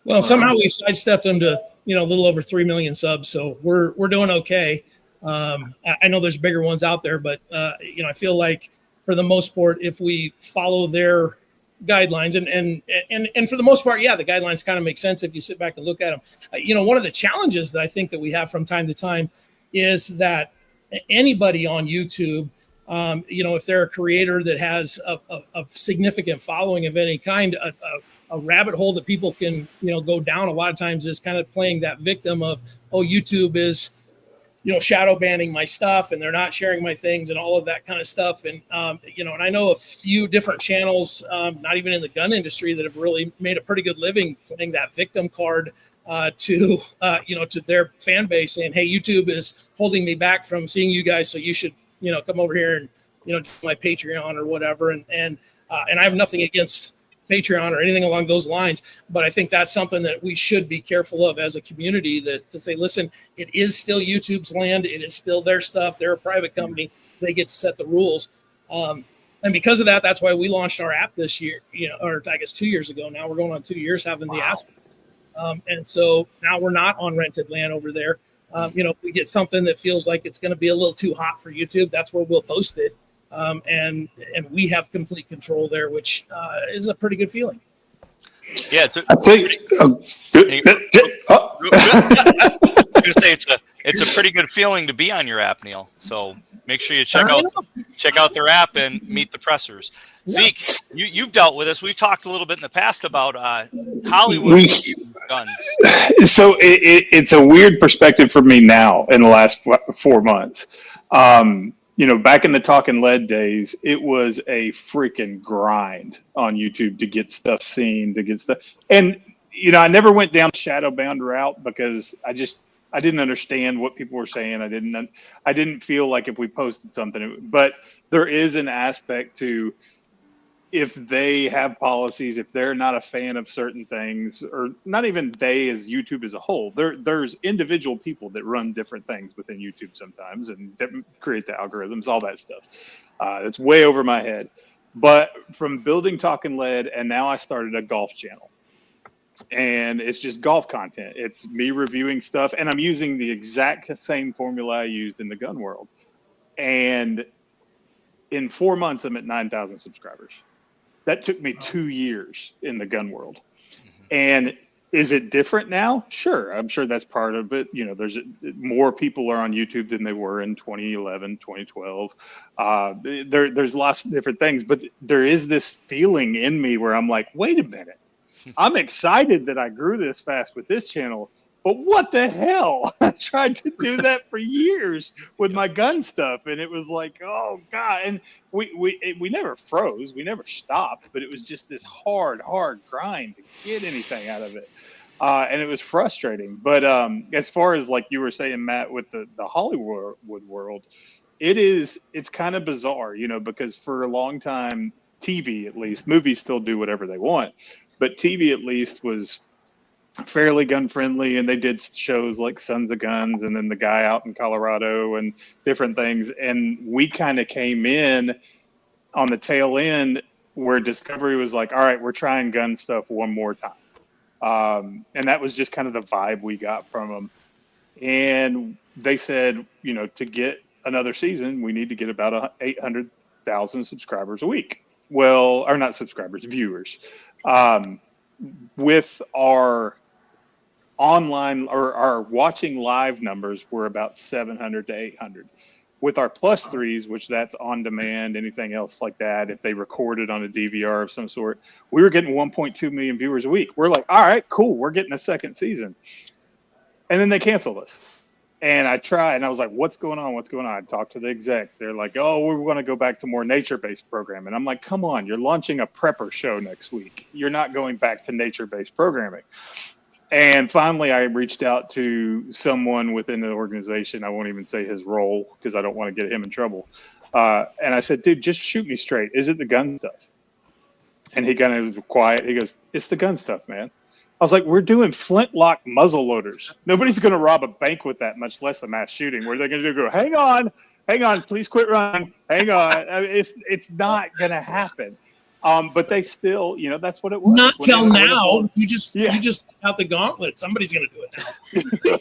Well, somehow we've sidestepped them to, a little over 3 million subs. So we're doing okay. I know there's bigger ones out there, but I feel like for the most part, if we follow their guidelines and for the most part, the guidelines kind of make sense if you sit back and look at them. One of the challenges that I think that we have from time to time is that anybody on YouTube, if they're a creator that has a significant following of any kind, a rabbit hole that people can, go down a lot of times is kind of playing that victim of, YouTube is, shadow banning my stuff and they're not sharing my things and all of that kind of stuff. And, and I know a few different channels, not even in the gun industry, that have really made a pretty good living putting that victim card to their fan base saying, hey, YouTube is holding me back from seeing you guys. So you should, come over here and, do my Patreon or whatever. And I have nothing against Patreon or anything along those lines, but I think that's something that we should be careful of as a community, to say, listen, it is still YouTube's land. It is still their stuff. They're a private company. They get to set the rules. And because of that, that's why we launched our app this year, or I guess 2 years ago. Now we're going on 2 years having the app. And so now we're not on rented land over there. If we get something that feels like it's going to be a little too hot for YouTube, that's where we'll post it. And we have complete control there, which is a pretty good feeling. Yeah, it's a, I'd say. I'm gonna say it's a pretty good feeling to be on your app, Neil. So make sure you check out their app and meet the pressers. Zeke, you've dealt with this. We've talked a little bit in the past about Hollywood guns. So it's a weird perspective for me now in the last 4 months. Back in the Talking Lead days, it was a freaking grind on YouTube to get stuff seen, to get stuff. And, I never went down the shadow bound route because I didn't understand what people were saying. I didn't feel like if we posted something, but there is an aspect to, if they have policies, if they're not a fan of certain things, or not even they as YouTube as a whole, there's individual people that run different things within YouTube sometimes and that create the algorithms, all that stuff. It's way over my head. But from building Talking Lead, and now I started a golf channel. And it's just golf content. It's me reviewing stuff, and I'm using the exact same formula I used in the gun world. And in 4 months, I'm at 9,000 subscribers. That took me 2 years in the gun world. And is it different now? Sure. I'm sure that's part of it. There's more people are on YouTube than they were in 2011, 2012. There's lots of different things, but there is this feeling in me where I'm like, wait a minute. I'm excited that I grew this fast with this channel, but what the hell? I tried to do that for years with my gun stuff, and it was like, oh God. And we never froze, we never stopped, but it was just this hard grind to get anything out of it, and it was frustrating. But as far as like you were saying, Matt, with the Hollywood world, it's kind of bizarre, because for a long time, TV at least, movies still do whatever they want. But TV at least was fairly gun friendly, and they did shows like Sons of Guns and then The Guy Out in Colorado and different things. And we kind of came in on the tail end where Discovery was like, all right, we're trying gun stuff one more time. And that was just kind of the vibe we got from them. And they said, to get another season, we need to get about 800,000 subscribers a week. Well, or not subscribers, viewers. With our online or our watching live numbers, we're about 700 to 800. With our plus threes, which that's on demand, anything else like that, if they record it on a DVR of some sort, we were getting 1.2 million viewers a week. We're like, all right, cool, we're getting a second season. And then they canceled us. And I tried, and I was like, what's going on? I talked to the execs. They're like, oh, we're going to go back to more nature-based programming. I'm like, come on, you're launching a prepper show next week. You're not going back to nature-based programming. And finally, I reached out to someone within the organization. I won't even say his role because I don't want to get him in trouble. And I said, dude, just shoot me straight. Is it the gun stuff? And he kind of was quiet. He goes, it's the gun stuff, man. I was like, we're doing flintlock muzzle loaders. Nobody's going to rob a bank with that, much less a mass shooting. What are they going to do? Go, hang on, please quit running. Hang on. I mean, it's not going to happen. But they still, that's what it was. Not till now. You just out the gauntlet. Somebody's going to do it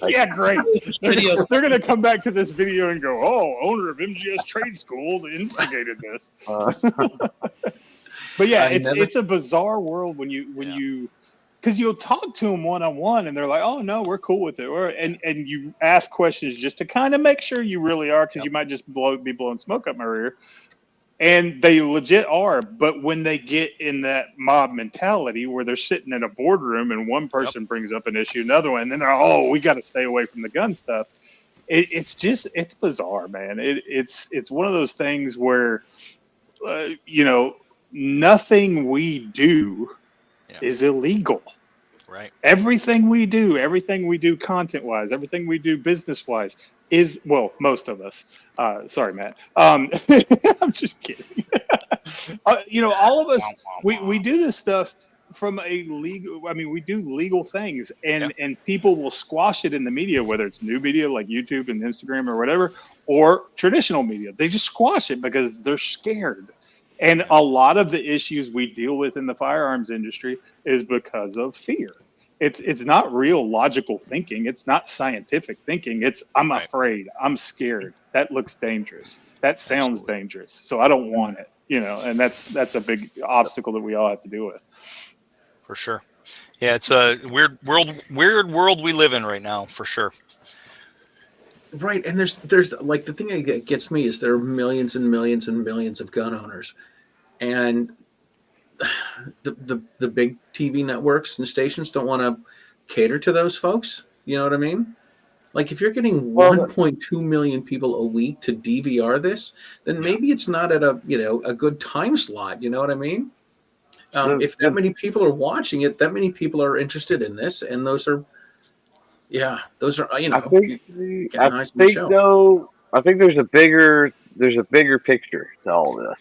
now. Yeah, great. Videos. They're going to come back to this video and go, oh, owner of MGS Trade School instigated this. But yeah, it's a bizarre world when you because you'll talk to them one-on-one and they're like, oh no, we're cool with it, and you ask questions just to kind of make sure you really are, because you might just be blowing smoke up my rear, and they legit are. But when they get in that mob mentality where they're sitting in a boardroom and one person brings up an issue, another one, and then they're we got to stay away from the gun stuff. It's bizarre, man. It's one of those things where nothing we do is illegal. Right. Everything we do content-wise, everything we do business-wise is, well, most of us. Sorry, Matt. I'm just kidding. All of us, we do this stuff from a legal, we do legal things, and people will squash it in the media, whether it's new media like YouTube and Instagram or whatever, or traditional media. They just squash it because they're scared. And a lot of the issues we deal with in the firearms industry is because of fear. It's not real logical thinking. It's not scientific thinking. It's, I'm afraid, I'm scared. That looks dangerous. That sounds dangerous. So I don't want it, and that's a big obstacle that we all have to deal with. For sure. Yeah, it's a weird world we live in right now, for sure. Right, and there's like the thing that gets me is there are millions and millions and millions of gun owners, and the big TV networks and stations don't want to cater to those folks. You know what I mean? Like if you're getting Well, 1.2 million people a week to DVR this, then maybe it's not at a good time slot. You know what I mean? If that many people are watching it, that many people are interested in this, and those are I think getting eyes on the show. though I think there's a bigger picture to all this.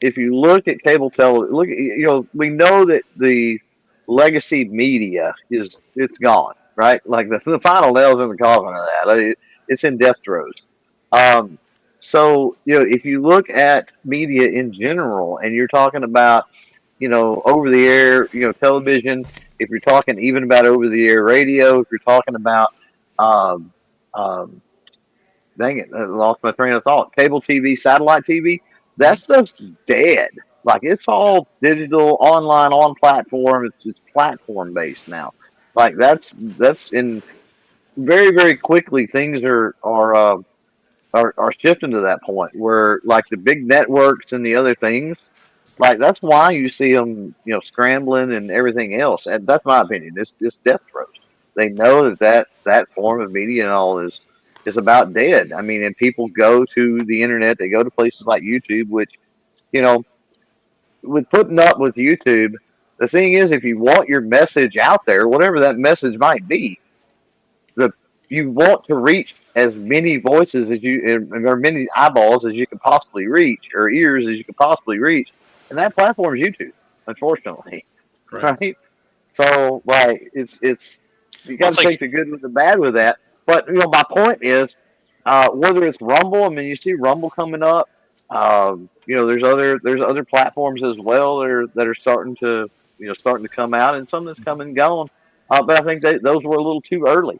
If you look at cable television, we know that the legacy media it's gone, right? Like the final nails in the coffin of that. It's in death throes. So if you look at media in general, and you're talking about over the air, television. If you're talking even about over the air radio, if you're talking about, um, um, dang it, I lost my train of thought. Cable TV, satellite TV, that stuff's dead. Like it's all digital, online, on platform. It's platform based now. Like that's in very very quickly things are shifting to that point where like the big networks and the other things like that's why you see them, scrambling and everything else. And that's my opinion. It's death throes. They know that form of media and all is about dead. I mean, and people go to the internet. They go to places like YouTube, which you know, with putting up with YouTube. The thing is, if you want your message out there, whatever that message might be, the you want to reach as many voices as or many eyeballs as you can possibly reach, or ears as you can possibly reach, and that platform is YouTube, unfortunately, right? So, like, it's you got to take the good with the bad with that. But my point is, whether it's Rumble, I mean, you see Rumble coming up. There's other platforms as well that are starting to come out, and some that's come and gone. But I think those were a little too early.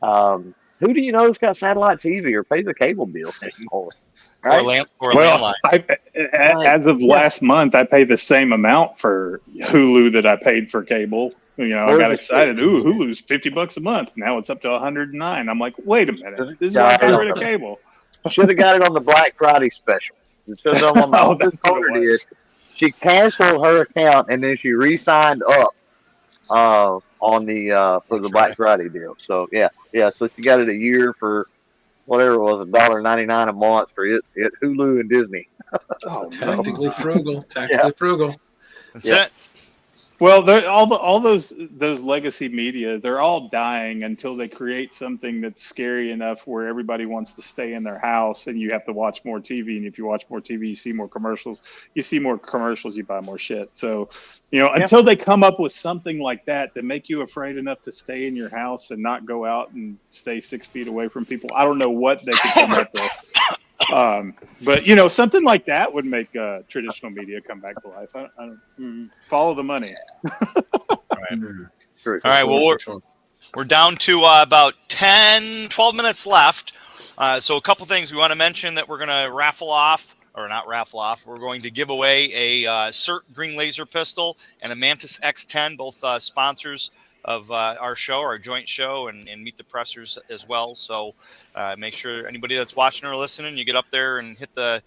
Who do you know that's got satellite TV or pays a cable bill anymore? Right? Or landline. As of last month, I pay the same amount for Hulu that I paid for cable. I got excited. Ooh, Hulu's $50 a month. Now it's up to $109. I'm like, wait a minute, this is why I got rid of cable. Should have got it on the Black Friday special. She canceled her account and then she re-signed up on the for the Black Friday deal. So so she got it a year for whatever it was, $1.99 a month for it Hulu and Disney. Tactically frugal. Frugal. That's it. Well, all those legacy media, they're all dying until they create something that's scary enough where everybody wants to stay in their house, and you have to watch more TV. And if you watch more TV, you see more commercials. You see more commercials, you buy more shit. So, until they come up with something like that make you afraid enough to stay in your house and not go out and stay 6 feet away from people, I don't know what they could come up with. But something like that would make traditional media come back to life. I don't follow the money. All right. Well, we're down to about 12 minutes left. So a couple things we want to mention that we're going to we're going to give away a CERT green laser pistol and a Mantis X10, both sponsors of our show, our joint show, and Meet the Pressers as well. So make sure anybody that's watching or listening, you get up there and hit the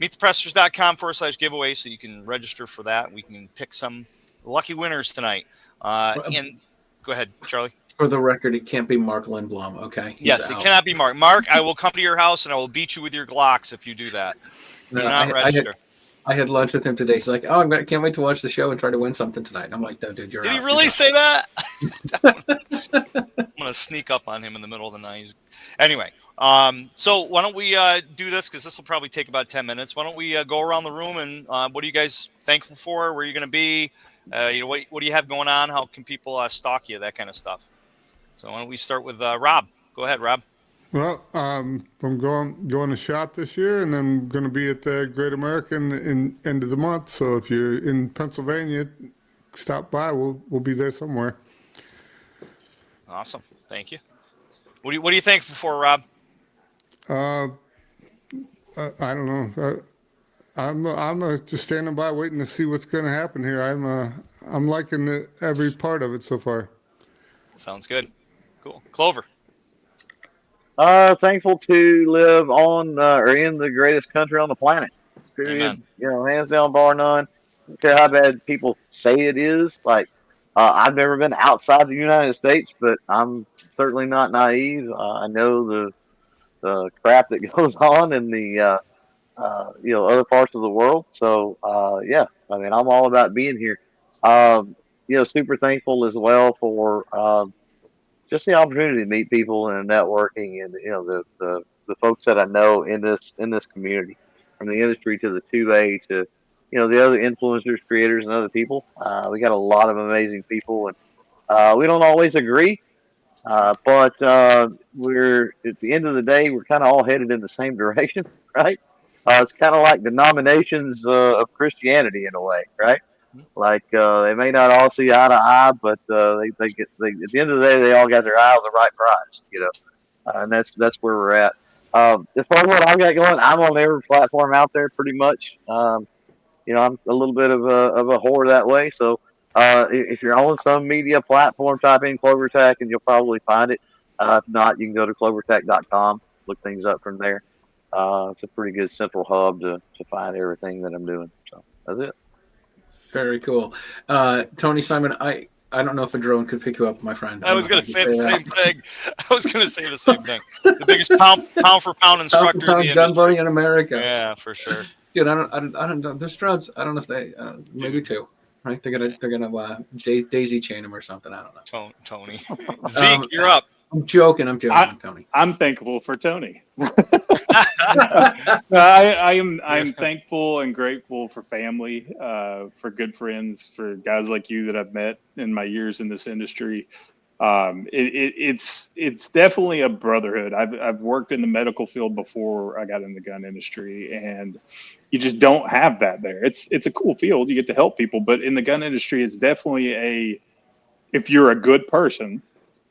meetthepressers.com/giveaway so you can register for that. We can pick some lucky winners tonight. And go ahead, Charlie. For the record, it can't be Mark Lindblom, okay? Yes, it cannot be Mark. Mark, I will come to your house and I will beat you with your Glocks if you do that. Do not register. I had lunch with him today. He's like, "Oh, can't wait to watch the show and try to win something tonight." And I'm like, "No, dude, you're out." Did he really say that? I'm gonna sneak up on him in the middle of the night. Anyway, so why don't we do this, because this will probably take about 10 minutes. Why don't we go around the room and what are you guys thankful for? Where are you going to be? What do you have going on? How can people stalk you? That kind of stuff. So why don't we start with Rob? Go ahead, Rob. Well, I'm going to SHOT this year, and I'm going to be at the Great American in end of the month. So if you're in Pennsylvania, stop by. We'll be there somewhere. Awesome, thank you. What are you thankful for, Rob? I don't know. I'm just standing by waiting to see what's going to happen here. I'm liking every part of it so far. Sounds good. Cool. Clover. Thankful to live on or in the greatest country on the planet. Period. Amen. You know, hands down, bar none. Don't care how bad people say it is. Like, I've never been outside the United States, but I'm certainly not naive. I know the crap that goes on in the other parts of the world. So yeah, I mean, I'm all about being here. Super thankful as well for just the opportunity to meet people and networking, and the folks that I know in this community, from the industry to the 2A to the other influencers, creators, and other people. We got a lot of amazing people, and we don't always agree, but we're at the end of the day, we're kind of all headed in the same direction, right? It's kind of like denominations of Christianity in a way, right? Like they may not all see eye to eye, but they at the end of the day, they all got their eye on the right prize, and that's where we're at. As far as what I've got going, I'm on every platform out there pretty much. I'm a little bit of a whore that way. So if you're on some media platform, type in CloverTech and you'll probably find it. If not, you can go to clovertech.com, look things up from there. It's a pretty good central hub to find everything that I'm doing. So that's it. Very cool. Tony Simon, I don't know if a drone could pick you up, my friend. I was going to say the same thing. I was going to say the same thing. The biggest pound for pound instructor in the industry. Gun boating in America. Yeah, for sure. Dude, I don't know. There's drones. I don't know if they maybe two. Right? They're gonna daisy chain them or something. I don't know. Tony. Zeke, you're up. I'm joking, Tony. I'm thankful for Tony. I'm thankful and grateful for family, for good friends, for guys like you that I've met in my years in this industry. It's definitely a brotherhood. I've worked in the medical field before I got in the gun industry, and you just don't have that there. It's a cool field. You get to help people, but in the gun industry, it's definitely if you're a good person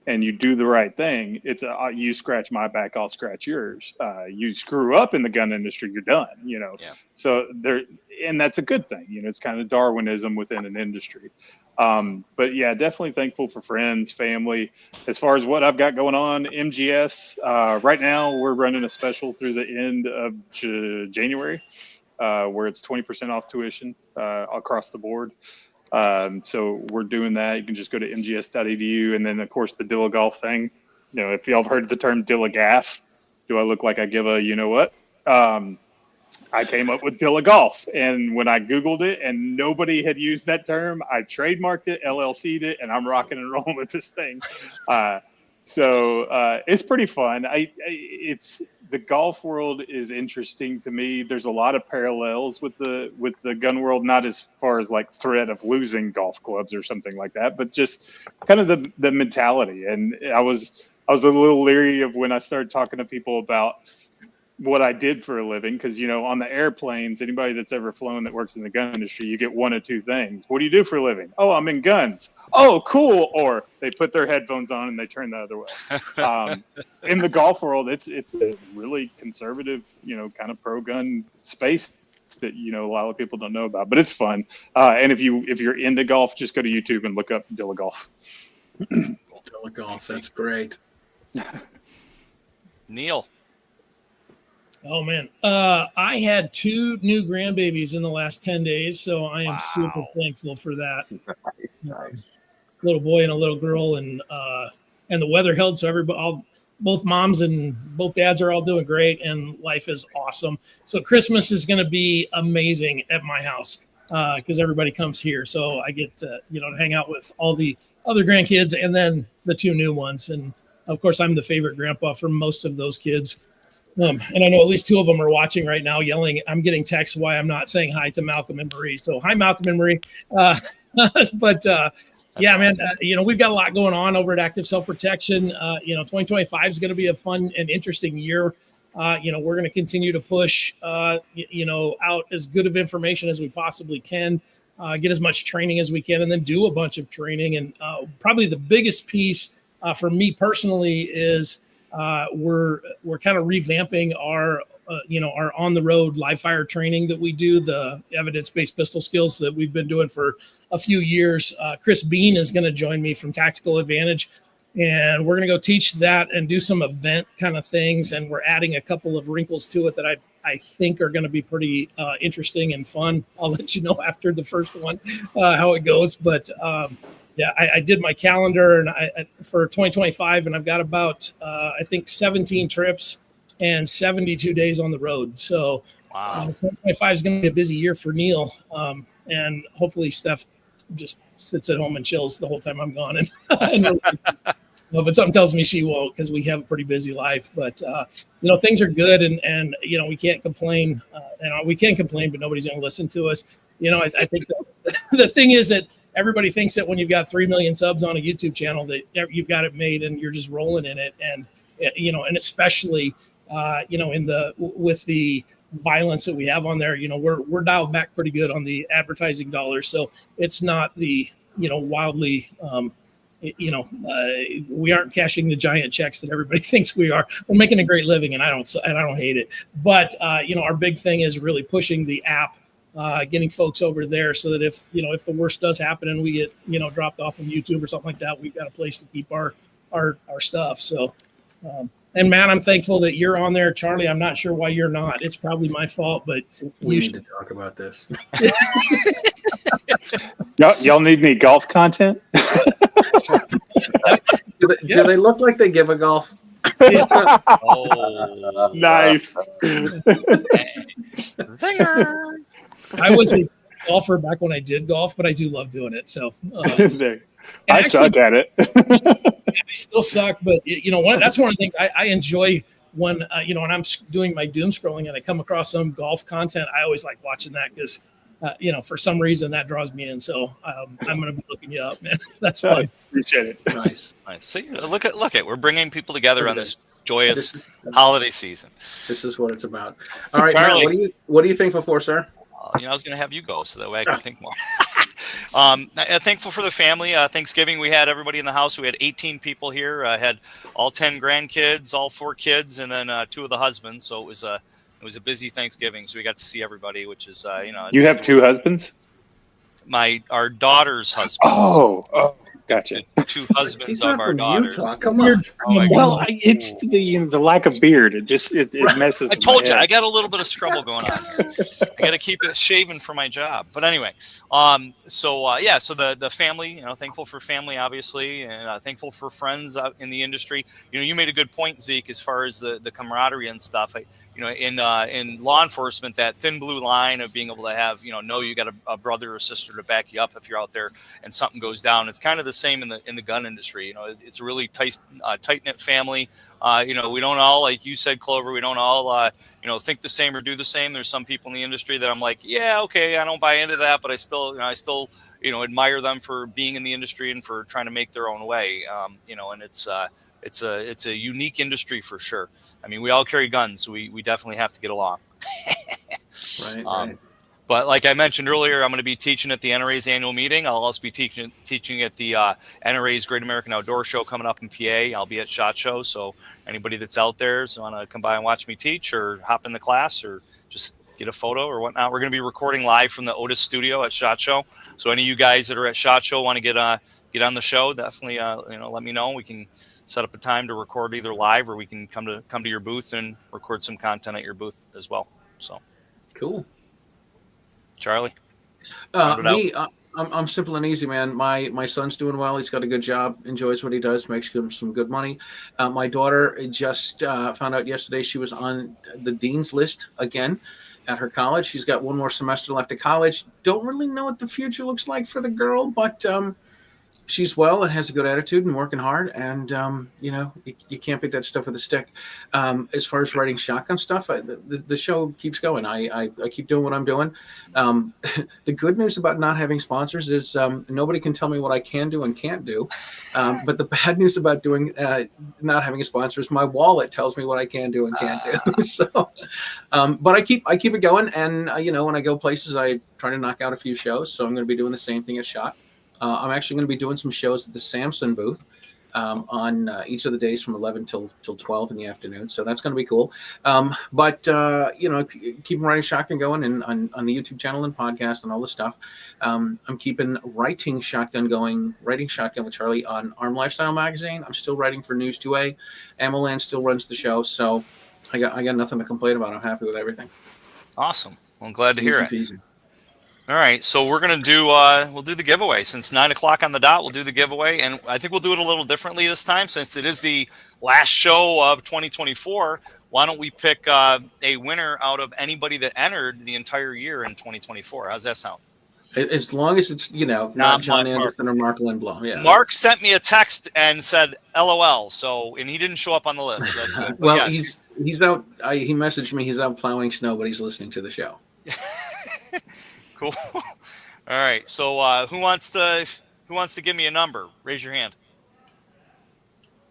and you do the right thing, it's you scratch my back, I'll scratch yours. You screw up in the gun industry, you're done. Yeah. So and that's a good thing. It's kind of Darwinism within an industry. But yeah, definitely thankful for friends, family. As far as what I've got going on, MGS, right now we're running a special through the end of January, where it's 20% off tuition across the board. So we're doing that. You can just go to mgs.edu, and then of course the Dilla Golf thing. If y'all have heard the term Dilla Gaff, do I look like I give a what? I came up with Dilla Golf, and when I Googled it and nobody had used that term, I trademarked it, LLC'd it, and I'm rocking and rolling with this thing. So it's pretty fun. It's the golf world is interesting to me. There's a lot of parallels with the gun world, not as far as like threat of losing golf clubs or something like that, but just kind of the mentality. And I was a little leery of when I started talking to people about what I did for a living, because on the airplanes, anybody that's ever flown that works in the gun industry, you get one of two things. What do you do for a living? Oh, I'm in guns. Oh, cool. Or they put their headphones on and they turn the other way. In the golf world, it's a really conservative, kind of pro gun space that a lot of people don't know about, but it's fun. And if you're into golf, just go to YouTube and look up Dilla Golf. Dilla Golf, that's great. Neil. Oh man, I had 2 new grandbabies in the last 10 days, so I am super thankful for that. Nice. Little boy and a little girl, and the weather held, so both moms and both dads are all doing great, and life is awesome. So Christmas is going to be amazing at my house because everybody comes here, so I get to to hang out with all the other grandkids and then the 2 new ones, and of course I'm the favorite grandpa for most of those kids. And I know at least 2 of them are watching right now, yelling. I'm getting texts why I'm not saying hi to Malcolm and Marie. So hi, Malcolm and Marie. But yeah, man, we've got a lot going on over at Active Self Protection. 2025 is going to be a fun and interesting year. We're going to continue to push, out as good of information as we possibly can, get as much training as we can, and then do a bunch of training. And probably the biggest piece for me personally is we're kind of revamping our our on the road live fire training that we do, the evidence-based pistol skills that we've been doing for a few years. Chris Bean is going to join me from Tactical Advantage, and we're going to go teach that and do some event kind of things. And we're adding a couple of wrinkles to it that I think are going to be pretty interesting and fun. I'll let you know after the first one how it goes. But yeah, I did my calendar and for 2025, and I've got about I think 17 trips and 72 days on the road. So Wow. 2025 is going to be a busy year for Neil, and hopefully Steph just sits at home and chills the whole time I'm gone. And no, but something tells me she won't, because we have a pretty busy life. But things are good, and we can't complain. We can complain, but nobody's going to listen to us. I think the thing is that everybody thinks that when you've got 3 million subs on a YouTube channel that you've got it made and you're just rolling in it. And and especially with the violence that we have on there, we're dialed back pretty good on the advertising dollars. So it's not the wildly we aren't cashing the giant checks that everybody thinks we are. We're making a great living, and I don't hate it. But our big thing is really pushing the app, getting folks over there, so that if the worst does happen and we get dropped off of YouTube or something like that, we've got a place to keep our stuff. So and Matt, I'm thankful that you're on there. Charlie, I'm not sure why you're not. It's probably my fault, but we need to talk about this. Y'all need any golf content? Do they look like they give a golf? Oh, Nice. Zinger. I was a golfer back when I did golf, but I do love doing it. So I suck at it. I still suck, but that's one of the things I enjoy when when I'm doing my doom scrolling and I come across some golf content. I always like watching that because for some reason that draws me in. So I'm going to be looking you up, man. That's fun. Appreciate it. Nice. See, look at we're bringing people together on this joyous holiday season. This is what it's about. All right, Charlie. Matt, what are you thankful for, sir? I was going to have you go so that way I can think more. Thankful for the family. Thanksgiving, we had everybody in the house. We had 18 people here. Had all 10 grandkids, all 4 kids, and then 2 of the husbands. So it was a busy Thanksgiving. So we got to see everybody, which is You have 2 husbands? Our daughter's husbands. Oh, gotcha. The 2 husbands He's of not our from daughters. Utah. Come on. Oh my God. Well, it's the lack of beard. It just it messes. I told you, I got a little bit of scrubble going on here. I got to keep it shaven for my job. But anyway, so the family, thankful for family, obviously, and thankful for friends out in the industry. You made a good point, Zeke, as far as the camaraderie and stuff. In law enforcement, that thin blue line of being able to have, you got a brother or sister to back you up if you're out there and something goes down. It's kind of the same in the gun industry. It's a really tight knit family. We don't all, like you said, Clover, we don't all, think the same or do the same. There's some people in the industry that I'm like, yeah, okay, I don't buy into that, but I still admire them for being in the industry and for trying to make their own way. And it's a unique industry for sure. I mean, we all carry guns, so we definitely have to get along. Right. But like I mentioned earlier, I'm going to be teaching at the NRA's annual meeting. I'll also be teaching at the NRA's Great American Outdoor Show coming up in PA. I'll be at SHOT Show, so anybody that's out there want to come by and watch me teach or hop in the class or just get a photo or whatnot. We're going to be recording live from the Otis studio at SHOT Show. So any of you guys that are at SHOT Show want to get on the show, definitely let me know. We can set up a time to record either live or we can come to your booth and record some content at your booth as well. So Cool. Charlie? I'm simple and easy, man. My son's doing well. He's got a good job, enjoys what he does, makes him some good money. My daughter just found out yesterday she was on the dean's list again at her college. She's got one more semester left of college. Don't really know what the future looks like for the girl, but she's well and has a good attitude and working hard. And, you can't beat that stuff with a stick. As far as writing shotgun stuff, the show keeps going. I keep doing what I'm doing. The good news about not having sponsors is nobody can tell me what I can do and can't do. But the bad news about not having a sponsor is my wallet tells me what I can do and can't do. So, but I keep it going. And, when I go places, I try to knock out a few shows. So I'm going to be doing the same thing at SHOT. I'm actually going to be doing some shows at the Samson booth. on each of the days from 11 till 12 in the afternoon. So that's going to be cool. But keep Writing Shotgun going and on the YouTube channel and podcast and all this stuff. I'm keeping Writing Shotgun going, Writing Shotgun with Charlie on Arm Lifestyle Magazine. I'm still writing for News 2A. Amalan still runs the show. So I got nothing to complain about. I'm happy with everything. Awesome. Well, I'm glad to hear it. Easy peasy. All right, so we're gonna do we'll do the giveaway since 9 o'clock on the dot. We'll do the giveaway, and I think we'll do it a little differently this time since it is the last show of 2024. Why don't we pick a winner out of anybody that entered the entire year in 2024? How's that sound? As long as it's not John Anderson or Mark Lindblom. Yeah. Mark sent me a text and said LOL. So he didn't show up on the list. So that's good. Well, yes. he's out. He messaged me. He's out plowing snow, but he's listening to the show. Cool. All right. So who wants to give me a number? Raise your hand.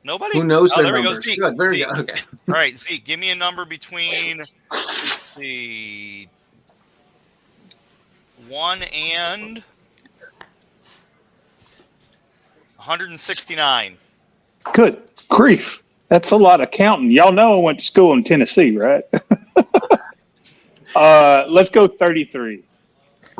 Nobody? Who knows their there numbers? We go. Zeke. Good. Very Zeke. good. Okay. All right, Zeke, give me a number between the 1 and 169. Good grief. That's a lot of counting. Y'all know I went to school in Tennessee, right? Let's go 33.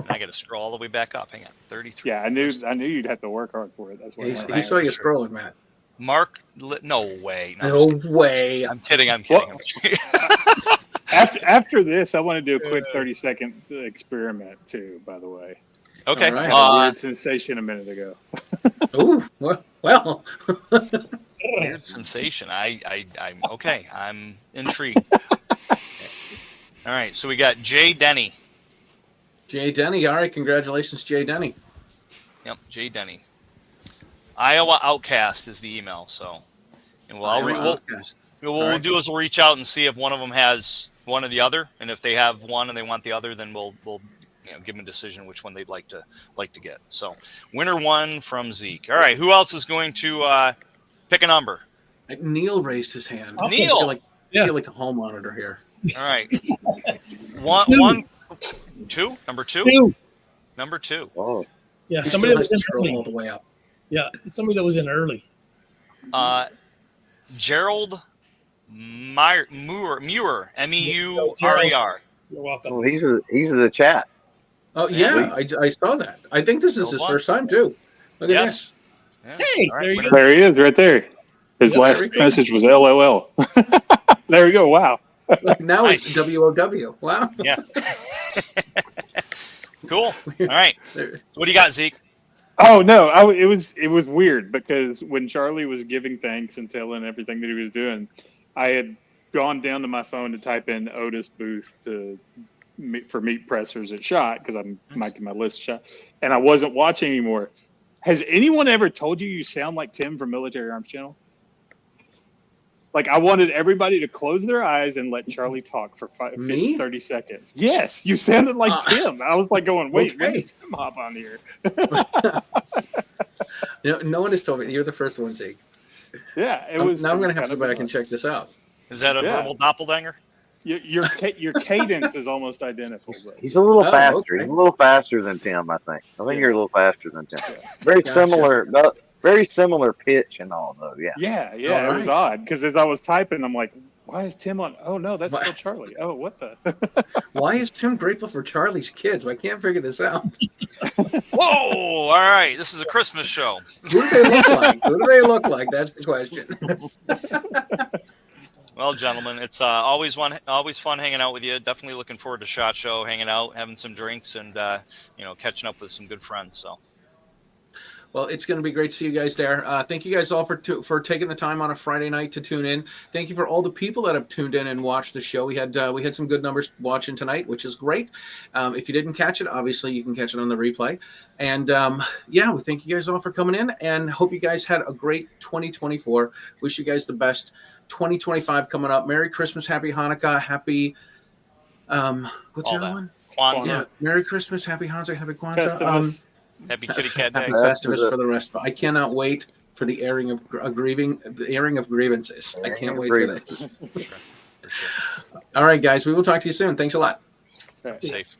I got to scroll all the way back up. Hang on, 33. Yeah, I knew you'd have to work hard for it. That's why. He saw you scrolling, Matt. Mark, no way. No way. I'm kidding. Well, after this, I want to do a quick 30-second experiment too. By the way. Okay. Right. Had a weird sensation a minute ago. Ooh, well. Weird sensation. I'm okay. I'm intrigued. All right, so we got Jay Denny. Jay Denny. All right, congratulations, Jay Denny. Yep, Jay Denny. Iowa Outcast is the email. So, and what we'll do is we'll reach out and see if one of them has one or the other, and if they have one and they want the other, then we'll give them a decision which one they'd like to get. So, winner one from Zeke. All right, who else is going to pick a number? Neil raised his hand. Neil, I feel like the hall monitor here. All right, two. Number two. Number two. Oh, Yeah, somebody that was in scroll all early. the way up. Yeah, it's somebody that was in early. Gerald Muir, MEURER. You're welcome. well, he's in the chat. Oh yeah, I saw that. I think this is his first time too. Look at Yes. Yeah. Hey, All right, there you winner. go. There he is, right there. His Yeah, last very good. message was LOL. There we go. Wow. Look, now Nice. it's WOW. Wow. Yeah. Cool. All right. There- What do you got, Zeke? Oh no, it was weird because when Charlie was giving thanks and telling everything that he was doing, I had gone down to my phone to type in Otis Booth for meat pressers at SHOT because I'm making my list SHOT, and I wasn't watching anymore. Has anyone ever told you sound like Tim from Military Arms Channel? Like, I wanted everybody to close their eyes and let Charlie talk for 30 seconds. Yes, you sounded like Tim. I was like going, wait, when okay. did Tim hop on here? No one has told me. You're the first one, Zeke. Yeah, it was. Now I'm it was going to have kind to of go back fun. and check this out. Is that a Yeah. verbal doppelganger? Your cadence is almost identical. But He's a little Oh, faster. okay. He's a little faster than Tim, I think. You're a little faster than Tim. Very Gotcha. similar. Very similar pitch and all, though. Yeah. yeah, All it was right. odd because as I was typing, I'm like, why is Tim on? Oh no, that's still Charlie. Oh, what the? Why is Tim grateful for Charlie's kids? I can't figure this out. Whoa! All right, this is a Christmas show. Who do they look like? Who do they look like? That's the question. Well, gentlemen, it's always fun hanging out with you. Definitely looking forward to SHOT Show, hanging out, having some drinks, and catching up with some good friends. So. Well, it's going to be great to see you guys there. Thank you guys all for taking the time on a Friday night to tune in. Thank you for all the people that have tuned in and watched the show. We had some good numbers watching tonight, which is great. If you didn't catch it, obviously you can catch it on the replay. And we thank you guys all for coming in, and hope you guys had a great 2024. Wish you guys the best. 2025 coming up. Merry Christmas, Happy Hanukkah, Happy what's All the other that. one? Kwanzaa, Yeah, Merry Christmas, Happy Hanukkah, Happy Kwanzaa. Festivus. Happy Kitty Cat Day. Happy Festivus for the rest. I cannot wait for the airing of grievances. I can't wait for this. All right, guys, we will talk to you soon. Thanks a lot. Safe.